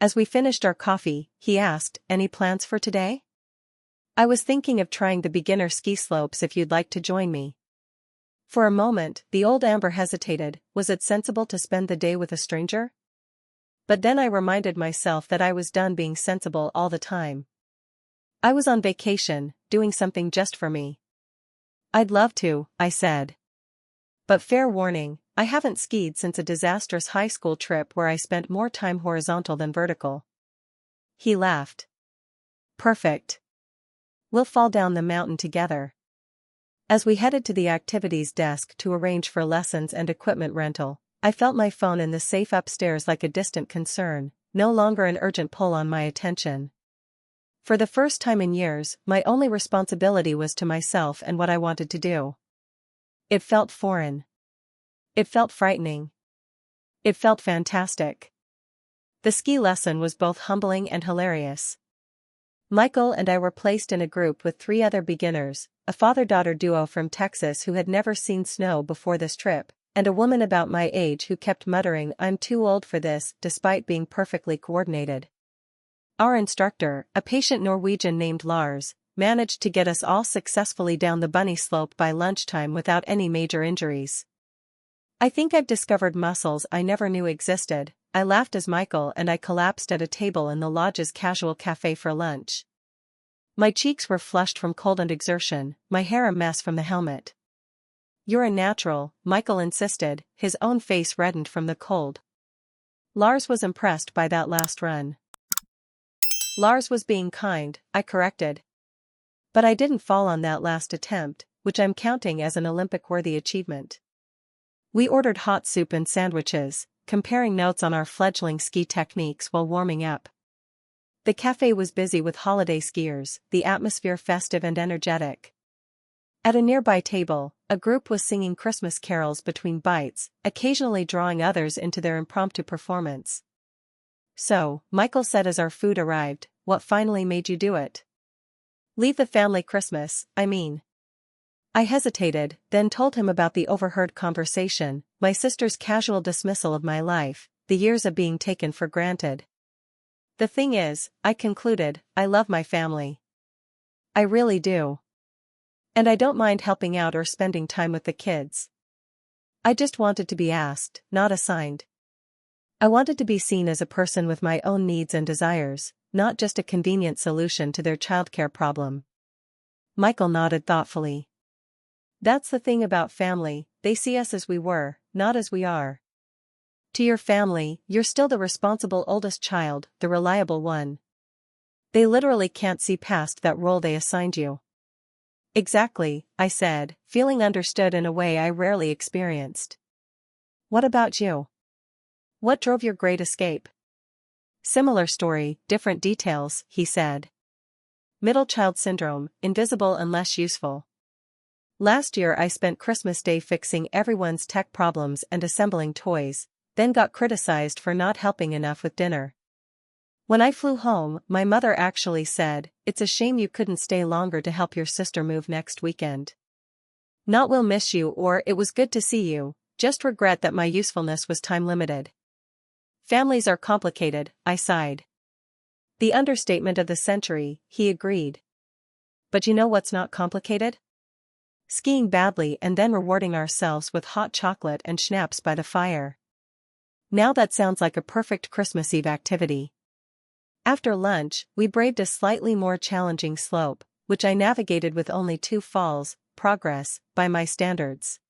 Speaker 1: As we finished our coffee, he asked, any plans for today? I was thinking of trying the beginner ski slopes if you'd like to join me. For a moment, the old Amber hesitated, was it sensible to spend the day with a stranger? But then I reminded myself that I was done being sensible all the time. I was on vacation, doing something just for me. I'd love to, I said. But fair warning, I haven't skied since a disastrous high school trip where I spent more time horizontal than vertical. He laughed. Perfect. We'll fall down the mountain together. As we headed to the activities desk to arrange for lessons and equipment rental, I felt my phone in the safe upstairs like a distant concern, no longer an urgent pull on my attention. For the first time in years, my only responsibility was to myself and what I wanted to do. It felt foreign. It felt frightening. It felt fantastic. The ski lesson was both humbling and hilarious. Michael and I were placed in a group with 3 other beginners, a father-daughter duo from Texas who had never seen snow before this trip, and a woman about my age who kept muttering, "I'm too old for this," despite being perfectly coordinated. Our instructor, a patient Norwegian named Lars, managed to get us all successfully down the bunny slope by lunchtime without any major injuries. I think I've discovered muscles I never knew existed, I laughed as Michael and I collapsed at a table in the lodge's casual cafe for lunch. My cheeks were flushed from cold and exertion, my hair a mess from the helmet. "You're a natural," Michael insisted, his own face reddened from the cold. Lars was impressed by that last run. Lars was being kind, I corrected. But I didn't fall on that last attempt, which I'm counting as an Olympic-worthy achievement. We ordered hot soup and sandwiches, comparing notes on our fledgling ski techniques while warming up. The cafe was busy with holiday skiers, the atmosphere festive and energetic. At a nearby table, a group was singing Christmas carols between bites, occasionally drawing others into their impromptu performance. "So," Michael said as our food arrived, "what finally made you do it?" "Leave the family Christmas, I mean." I hesitated, then told him about the overheard conversation, my sister's casual dismissal of my life, the years of being taken for granted. "The thing is," I concluded, "I love my family. I really do. And I don't mind helping out or spending time with the kids. I just wanted to be asked, not assigned. I wanted to be seen as a person with my own needs and desires, not just a convenient solution to their childcare problem." Michael nodded thoughtfully. "That's the thing about family, they see us as we were, not as we are. To your family, you're still the responsible oldest child, the reliable one. They literally can't see past that role they assigned you." "Exactly," I said, feeling understood in a way I rarely experienced. "What about you? What drove your great escape?" "Similar story, different details," he said. "Middle child syndrome, invisible unless useful. Last year I spent Christmas Day fixing everyone's tech problems and assembling toys, then got criticized for not helping enough with dinner. When I flew home, my mother actually said, 'It's a shame you couldn't stay longer to help your sister move next weekend. Not we'll miss you or it was good to see you, just regret that my usefulness was time limited.' Families are complicated," I sighed. "The understatement of the century," he agreed. "But you know what's not complicated? Skiing badly and then rewarding ourselves with hot chocolate and schnapps by the fire. Now that sounds like a perfect Christmas Eve activity." After lunch, we braved a slightly more challenging slope, which I navigated with only 2 falls, progress, by my standards.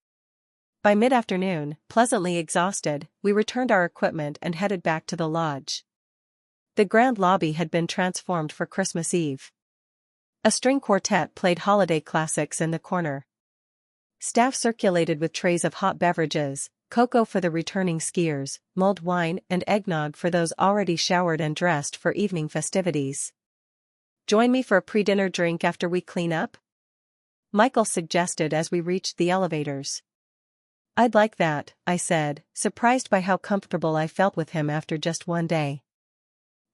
Speaker 1: By mid-afternoon, pleasantly exhausted, we returned our equipment and headed back to the lodge. The grand lobby had been transformed for Christmas Eve. A string quartet played holiday classics in the corner. Staff circulated with trays of hot beverages, cocoa for the returning skiers, mulled wine and eggnog for those already showered and dressed for evening festivities. "Join me for a pre-dinner drink after we clean up?" Michael suggested as we reached the elevators. "I'd like that," I said, surprised by how comfortable I felt with him after just one day.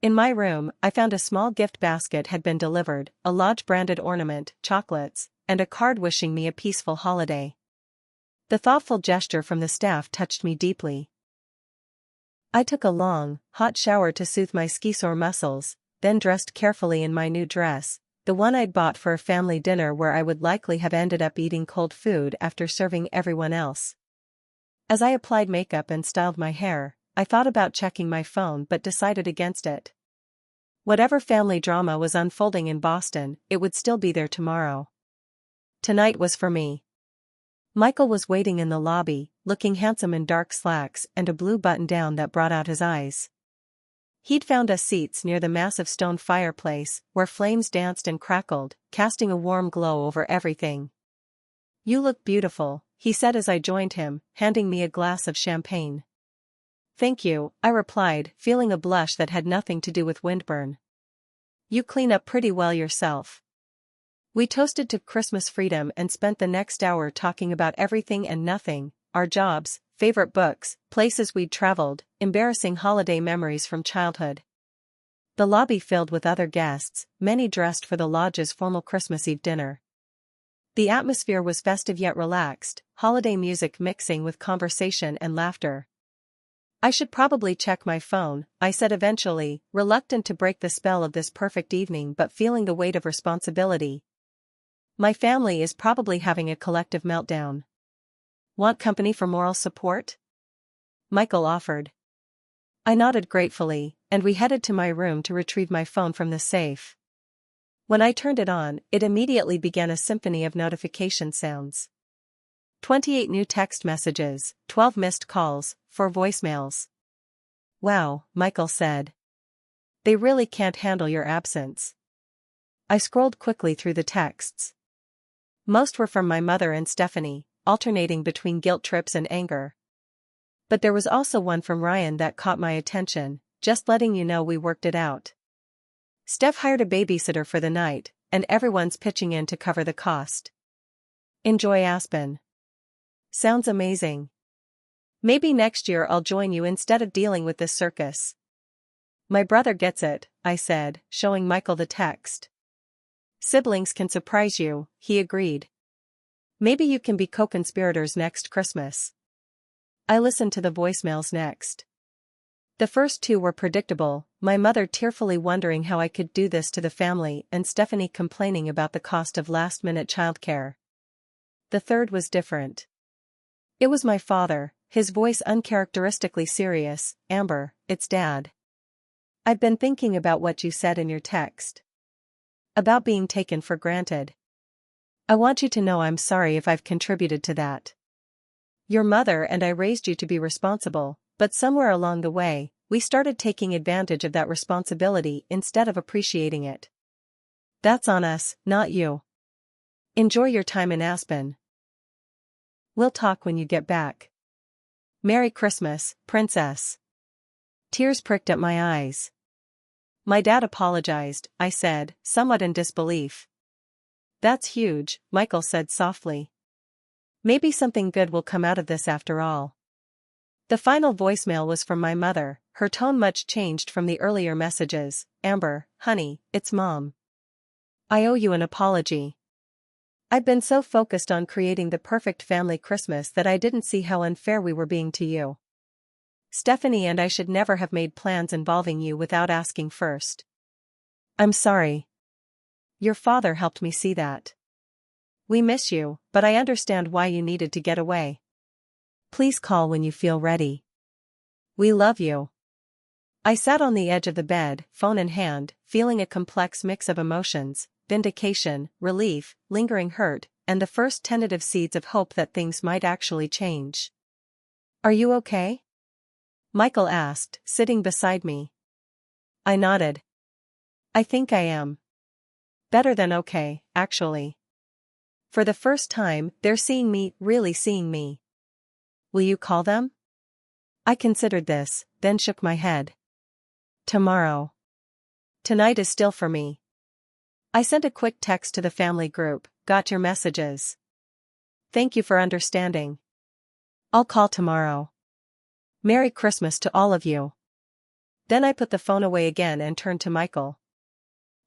Speaker 1: In my room, I found a small gift basket had been delivered, a lodge-branded ornament, chocolates, and a card wishing me a peaceful holiday. The thoughtful gesture from the staff touched me deeply. I took a long, hot shower to soothe my ski-sore muscles, then dressed carefully in my new dress, the one I'd bought for a family dinner where I would likely have ended up eating cold food after serving everyone else. As I applied makeup and styled my hair, I thought about checking my phone but decided against it. Whatever family drama was unfolding in Boston, it would still be there tomorrow. Tonight was for me. Michael was waiting in the lobby, looking handsome in dark slacks and a blue button-down that brought out his eyes. He'd found us seats near the massive stone fireplace, where flames danced and crackled, casting a warm glow over everything. "You look beautiful," he said as I joined him, handing me a glass of champagne. "Thank you," I replied, feeling a blush that had nothing to do with windburn. "You clean up pretty well yourself." We toasted to Christmas freedom and spent the next hour talking about everything and nothing, our jobs, favorite books, places we'd traveled, embarrassing holiday memories from childhood. The lobby filled with other guests, many dressed for the lodge's formal Christmas Eve dinner. The atmosphere was festive yet relaxed, holiday music mixing with conversation and laughter. "I should probably check my phone," I said eventually, reluctant to break the spell of this perfect evening but feeling the weight of responsibility. "My family is probably having a collective meltdown. Want company for moral support?" Michael offered. I nodded gratefully, and we headed to my room to retrieve my phone from the safe. When I turned it on, it immediately began a symphony of notification sounds. 28 new text messages, 12 missed calls, 4 voicemails. Wow, Michael said. They really can't handle your absence. I scrolled quickly through the texts. Most were from my mother and Stephanie, alternating between guilt trips and anger. But there was also one from Ryan that caught my attention, just letting you know we worked it out. Steph hired a babysitter for the night, and everyone's pitching in to cover the cost. Enjoy Aspen. Sounds amazing. Maybe next year I'll join you instead of dealing with this circus. My brother gets it, I said, showing Michael the text. Siblings can surprise you, he agreed. Maybe you can be co-conspirators next Christmas. I listened to the voicemails next. The first 2 were predictable, my mother tearfully wondering how I could do this to the family and Stephanie complaining about the cost of last-minute childcare. The third was different. It was my father, his voice uncharacteristically serious. Amber, it's Dad. I've been thinking about what you said in your text. About being taken for granted. I want you to know I'm sorry if I've contributed to that. Your mother and I raised you to be responsible, but somewhere along the way, we started taking advantage of that responsibility instead of appreciating it. That's on us, not you. Enjoy your time in Aspen. We'll talk when you get back. Merry Christmas, Princess. Tears pricked at my eyes. My dad apologized, I said, somewhat in disbelief. That's huge, Michael said softly. Maybe something good will come out of this after all. The final voicemail was from my mother, her tone much changed from the earlier messages. Amber, honey, it's Mom. I owe you an apology. I've been so focused on creating the perfect family Christmas that I didn't see how unfair we were being to you. Stephanie and I should never have made plans involving you without asking first. I'm sorry. Your father helped me see that. We miss you, but I understand why you needed to get away. Please call when you feel ready. We love you. I sat on the edge of the bed, phone in hand, feeling a complex mix of emotions, vindication, relief, lingering hurt, and the first tentative seeds of hope that things might actually change. Are you okay? Michael asked, sitting beside me. I nodded. I think I am. Better than okay, actually. For the first time, they're seeing me, really seeing me. Will you call them? I considered this, then shook my head. Tomorrow. Tonight is still for me. I sent a quick text to the family group, got your messages. Thank you for understanding. I'll call tomorrow. Merry Christmas to all of you. Then I put the phone away again and turned to Michael.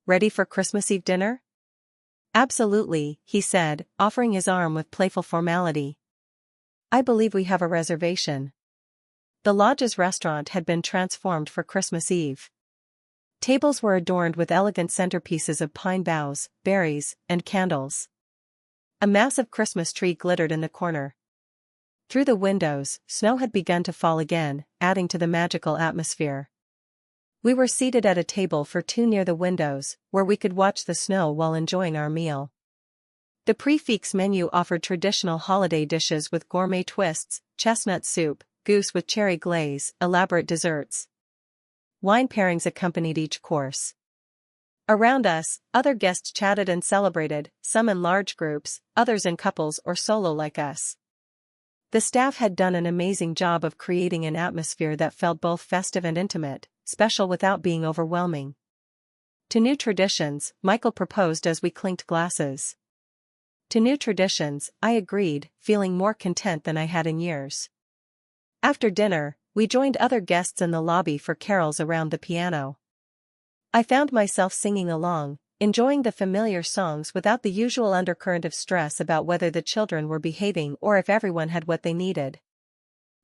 Speaker 1: Ready for Christmas Eve dinner? Absolutely, he said, offering his arm with playful formality. I believe we have a reservation. The lodge's restaurant had been transformed for Christmas Eve. Tables were adorned with elegant centerpieces of pine boughs, berries, and candles. A massive Christmas tree glittered in the corner. Through the windows, snow had begun to fall again, adding to the magical atmosphere. We were seated at a table for 2 near the windows, where we could watch the snow while enjoying our meal. The prix menu offered traditional holiday dishes with gourmet twists, chestnut soup, goose with cherry glaze, elaborate desserts. Wine pairings accompanied each course. Around us, other guests chatted and celebrated, some in large groups, others in couples or solo like us. The staff had done an amazing job of creating an atmosphere that felt both festive and intimate, special without being overwhelming. To new traditions, Michael proposed as we clinked glasses. To new traditions, I agreed, feeling more content than I had in years. After dinner, we joined other guests in the lobby for carols around the piano. I found myself singing along, enjoying the familiar songs without the usual undercurrent of stress about whether the children were behaving or if everyone had what they needed.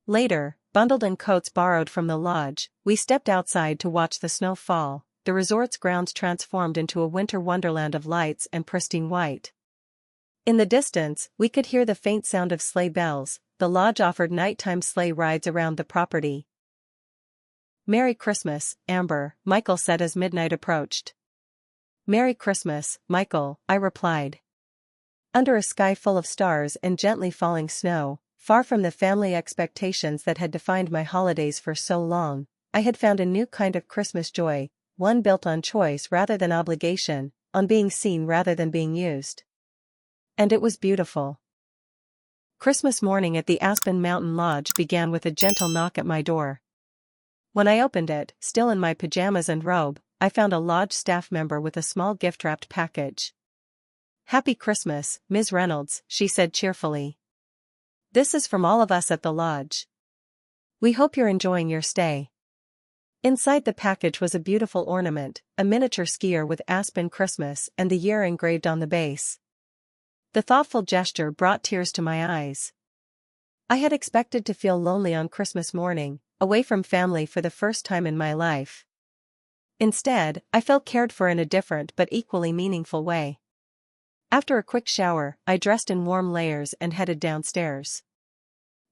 Speaker 1: Later, bundled in coats borrowed from the lodge, we stepped outside to watch the snow fall, the resort's grounds transformed into a winter wonderland of lights and pristine white. In the distance, we could hear the faint sound of sleigh bells. The lodge offered nighttime sleigh rides around the property. Merry Christmas, Amber, Michael said as midnight approached. "Merry Christmas, Michael," I replied. Under a sky full of stars and gently falling snow, far from the family expectations that had defined my holidays for so long, I had found a new kind of Christmas joy, one built on choice rather than obligation, on being seen rather than being used. And it was beautiful. Christmas morning at the Aspen Mountain Lodge began with a gentle knock at my door. When I opened it, still in my pajamas and robe, I found a lodge staff member with a small gift-wrapped package. "Happy Christmas, Ms. Reynolds," she said cheerfully. "This is from all of us at the lodge. We hope you're enjoying your stay." Inside the package was a beautiful ornament, a miniature skier with Aspen Christmas and the year engraved on the base. The thoughtful gesture brought tears to my eyes. I had expected to feel lonely on Christmas morning, away from family for the first time in my life. Instead, I felt cared for in a different but equally meaningful way. After a quick shower, I dressed in warm layers and headed downstairs.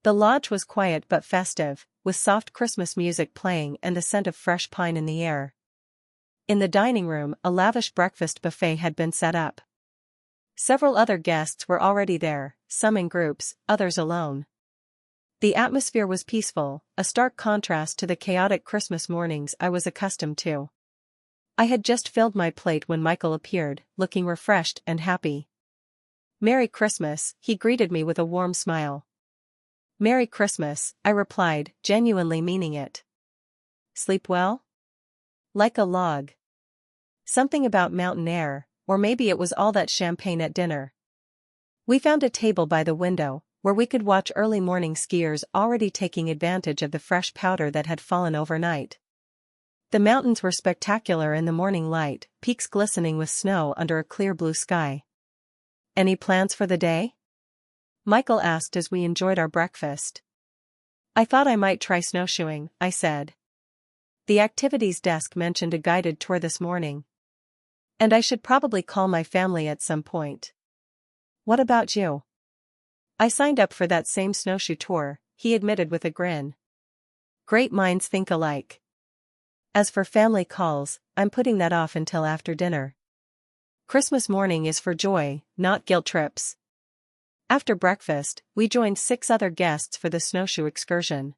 Speaker 1: The lodge was quiet but festive, with soft Christmas music playing and the scent of fresh pine in the air. In the dining room, a lavish breakfast buffet had been set up. Several other guests were already there, some in groups, others alone. The atmosphere was peaceful, a stark contrast to the chaotic Christmas mornings I was accustomed to. I had just filled my plate when Michael appeared, looking refreshed and happy. "Merry Christmas," he greeted me with a warm smile. "Merry Christmas," I replied, genuinely meaning it. "Sleep well?" "Like a log." Something about mountain air, or maybe it was all that champagne at dinner. We found a table by the window, where we could watch early morning skiers already taking advantage of the fresh powder that had fallen overnight. The mountains were spectacular in the morning light, peaks glistening with snow under a clear blue sky. "Any plans for the day?" Michael asked as we enjoyed our breakfast. "I thought I might try snowshoeing," I said. "The activities desk mentioned a guided tour this morning. And I should probably call my family at some point." "What about you?" "I signed up for that same snowshoe tour," he admitted with a grin. "Great minds think alike. As for family calls, I'm putting that off until after dinner. Christmas morning is for joy, not guilt trips." After breakfast, we joined 6 other guests for the snowshoe excursion.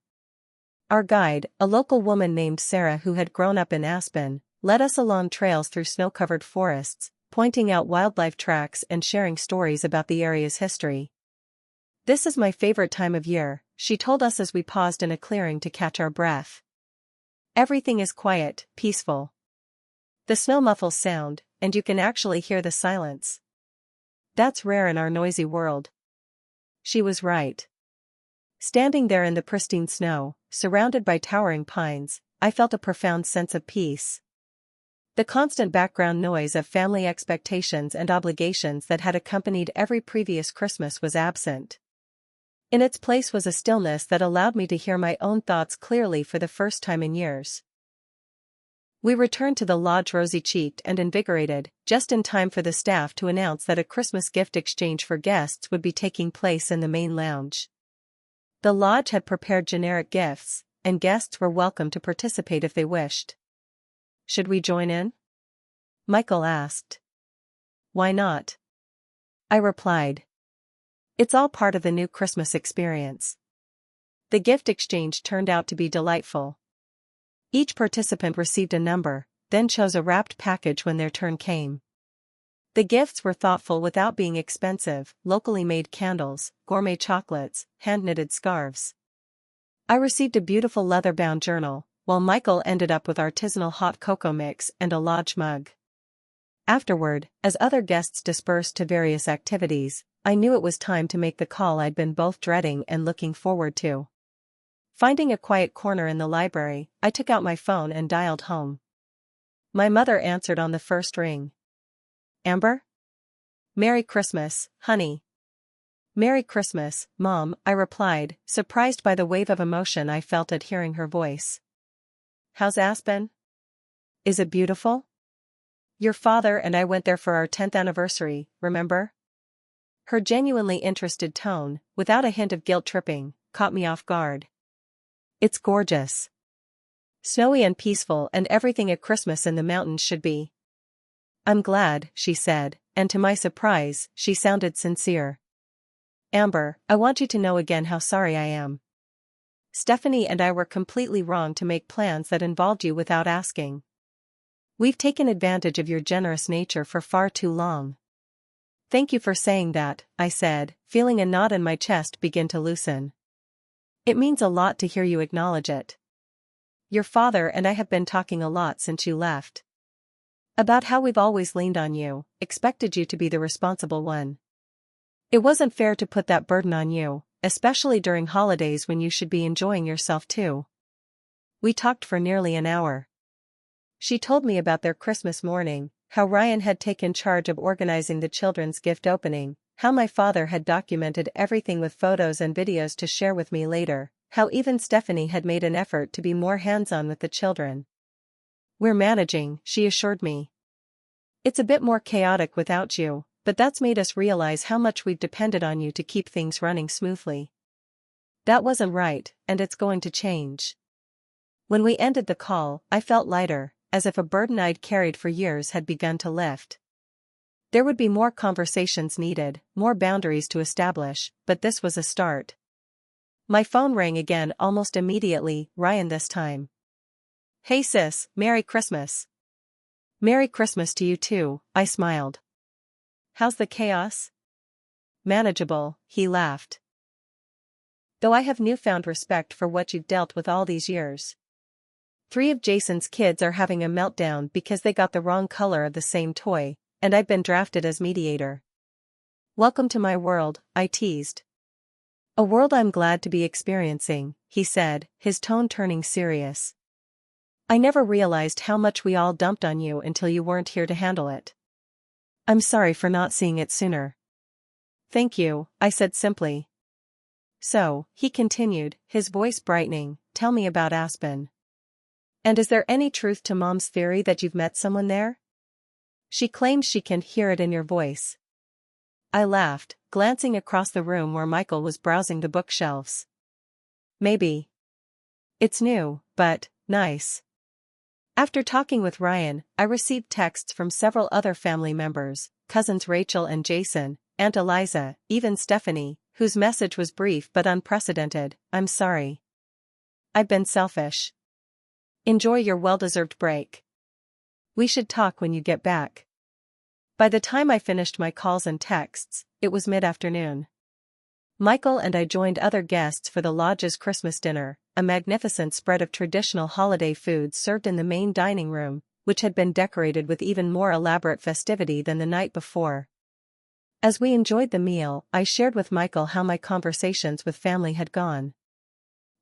Speaker 1: Our guide, a local woman named Sarah who had grown up in Aspen, led us along trails through snow-covered forests, pointing out wildlife tracks and sharing stories about the area's history. "This is my favorite time of year," she told us as we paused in a clearing to catch our breath. "Everything is quiet, peaceful. The snow muffles sound, and you can actually hear the silence. That's rare in our noisy world." She was right. Standing there in the pristine snow, surrounded by towering pines, I felt a profound sense of peace. The constant background noise of family expectations and obligations that had accompanied every previous Christmas was absent. In its place was a stillness that allowed me to hear my own thoughts clearly for the first time in years. We returned to the lodge rosy-cheeked and invigorated, just in time for the staff to announce that a Christmas gift exchange for guests would be taking place in the main lounge. The lodge had prepared generic gifts, and guests were welcome to participate if they wished. "Should we join in?" Michael asked. "Why not?" I replied. "It's all part of the new Christmas experience." The gift exchange turned out to be delightful. Each participant received a number, then chose a wrapped package when their turn came. The gifts were thoughtful without being expensive: locally made candles, gourmet chocolates, hand-knitted scarves. I received a beautiful leather-bound journal, while Michael ended up with artisanal hot cocoa mix and a lodge mug. Afterward, as other guests dispersed to various activities, I knew it was time to make the call I'd been both dreading and looking forward to. Finding a quiet corner in the library, I took out my phone and dialed home. My mother answered on the first ring. "Amber?" "Merry Christmas, honey." "Merry Christmas, Mom," I replied, surprised by the wave of emotion I felt at hearing her voice. "How's Aspen? Is it beautiful? Your father and I went there for our 10th anniversary, remember?" Her genuinely interested tone, without a hint of guilt-tripping, caught me off guard. "It's gorgeous. Snowy and peaceful, and everything a Christmas in the mountains should be." I'm glad, she said, and to my surprise, she sounded sincere. Amber, I want you to know again how sorry I am. Stephanie and I were completely wrong to make plans that involved you without asking. We've taken advantage of your generous nature for far too long. Thank you for saying that, I said, feeling a knot in my chest begin to loosen. It means a lot to hear you acknowledge it. Your father and I have been talking a lot since you left. About how we've always leaned on you, expected you to be the responsible one. It wasn't fair to put that burden on you, especially during holidays when you should be enjoying yourself too. We talked for nearly an hour. She told me about their Christmas morning, how Ryan had taken charge of organizing the children's gift opening, how my father had documented everything with photos and videos to share with me later, how even Stephanie had made an effort to be more hands-on with the children. We're managing, she assured me. It's a bit more chaotic without you, but that's made us realize how much we've depended on you to keep things running smoothly. That wasn't right, and it's going to change. When we ended the call, I felt lighter, as if a burden I'd carried for years had begun to lift. There would be more conversations needed, more boundaries to establish, but this was a start. My phone rang again almost immediately, Ryan this time. Hey sis, Merry Christmas. Merry Christmas to you too, I smiled. How's the chaos? Manageable, he laughed. Though I have newfound respect for what you've dealt with all these years. 3 of Jason's kids are having a meltdown because they got the wrong color of the same toy, and I've been drafted as mediator. Welcome to my world, I teased. A world I'm glad to be experiencing, he said, his tone turning serious. I never realized how much we all dumped on you until you weren't here to handle it. I'm sorry for not seeing it sooner. Thank you, I said simply. So, he continued, his voice brightening, tell me about Aspen. And is there any truth to Mom's theory that you've met someone there? She claims she can hear it in your voice. I laughed, glancing across the room where Michael was browsing the bookshelves. Maybe. It's new, but nice. After talking with Ryan, I received texts from several other family members, cousins Rachel and Jason, Aunt Eliza, even Stephanie, whose message was brief but unprecedented. I'm sorry. I've been selfish. Enjoy your well-deserved break. We should talk when you get back. By the time I finished my calls and texts, it was mid-afternoon. Michael and I joined other guests for the lodge's Christmas dinner, a magnificent spread of traditional holiday foods served in the main dining room, which had been decorated with even more elaborate festivity than the night before. As we enjoyed the meal, I shared with Michael how my conversations with family had gone.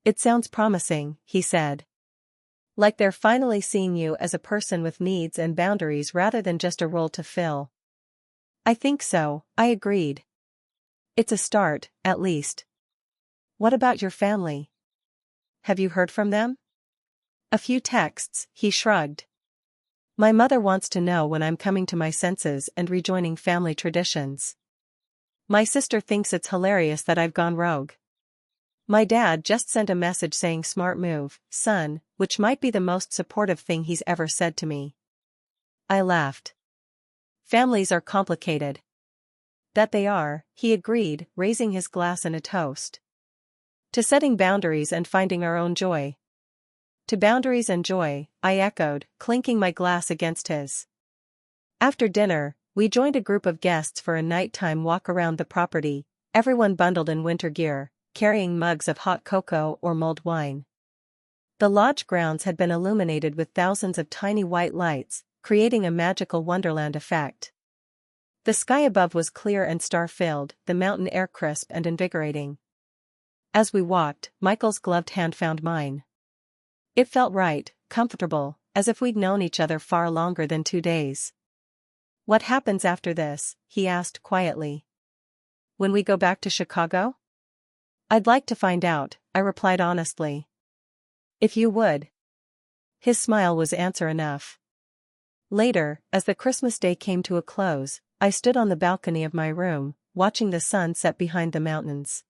Speaker 1: It sounds promising, he said. Like they're finally seeing you as a person with needs and boundaries rather than just a role to fill. I think so, I agreed. It's a start, at least. What about your family? Have you heard from them? A few texts, he shrugged. My mother wants to know when I'm coming to my senses and rejoining family traditions. My sister thinks it's hilarious that I've gone rogue. My dad just sent a message saying smart move, son, which might be the most supportive thing he's ever said to me. I laughed. Families are complicated. That they are, he agreed, raising his glass in a toast. To setting boundaries and finding our own joy. To boundaries and joy, I echoed, clinking my glass against his. After dinner, we joined a group of guests for a nighttime walk around the property, everyone bundled in winter gear, carrying mugs of hot cocoa or mulled wine. The lodge grounds had been illuminated with thousands of tiny white lights, creating a magical wonderland effect. The sky above was clear and star-filled, the mountain air crisp and invigorating. As we walked, Michael's gloved hand found mine. It felt right, comfortable, as if we'd known each other far longer than 2 days. What happens after this? He asked quietly. When we go back to Chicago? I'd like to find out, I replied honestly. If you would. His smile was answer enough. Later, as the Christmas day came to a close, I stood on the balcony of my room, watching the sun set behind the mountains.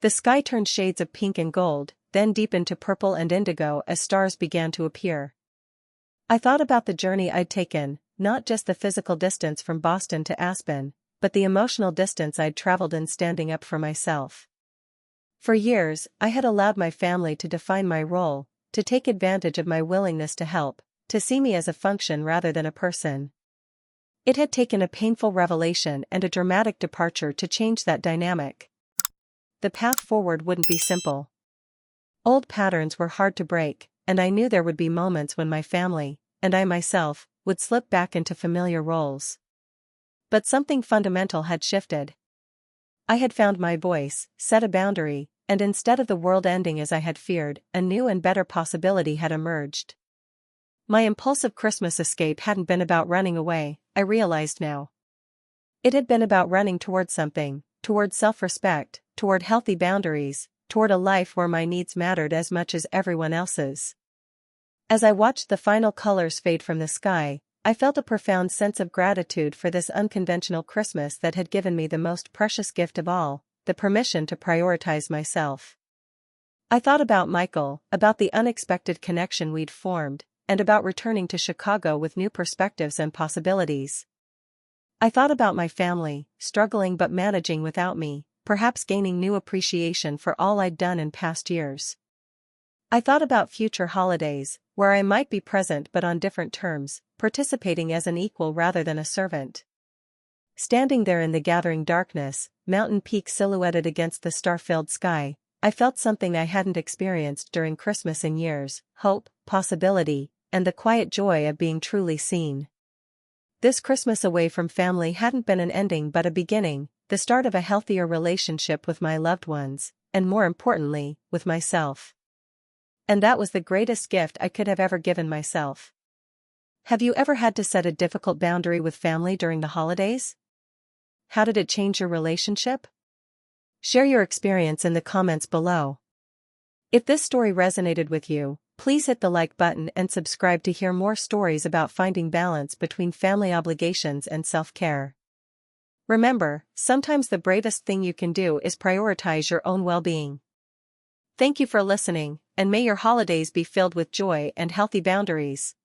Speaker 1: The sky turned shades of pink and gold, then deepened to purple and indigo as stars began to appear. I thought about the journey I'd taken, not just the physical distance from Boston to Aspen, but the emotional distance I'd traveled in standing up for myself. For years, I had allowed my family to define my role, to take advantage of my willingness to help, to see me as a function rather than a person. It had taken a painful revelation and a dramatic departure to change that dynamic. The path forward wouldn't be simple. Old patterns were hard to break, and I knew there would be moments when my family, and I myself, would slip back into familiar roles. But something fundamental had shifted. I had found my voice, set a boundary, and instead of the world ending as I had feared, a new and better possibility had emerged. My impulsive Christmas escape hadn't been about running away, I realized now. It had been about running toward something, toward self-respect, toward healthy boundaries, toward a life where my needs mattered as much as everyone else's. As I watched the final colors fade from the sky, I felt a profound sense of gratitude for this unconventional Christmas that had given me the most precious gift of all, the permission to prioritize myself. I thought about Michael, about the unexpected connection we'd formed, and about returning to Chicago with new perspectives and possibilities. I thought about my family, struggling but managing without me, perhaps gaining new appreciation for all I'd done in past years. I thought about future holidays, where I might be present but on different terms, participating as an equal rather than a servant. Standing there in the gathering darkness, mountain peaks silhouetted against the star-filled sky, I felt something I hadn't experienced during Christmas in years: hope, possibility, and the quiet joy of being truly seen. This Christmas away from family hadn't been an ending but a beginning, the start of a healthier relationship with my loved ones, and more importantly, with myself. And that was the greatest gift I could have ever given myself. Have you ever had to set a difficult boundary with family during the holidays? How did it change your relationship? Share your experience in the comments below. If this story resonated with you, please hit the like button and subscribe to hear more stories about finding balance between family obligations and self-care. Remember, sometimes the bravest thing you can do is prioritize your own well-being. Thank you for listening, and may your holidays be filled with joy and healthy boundaries.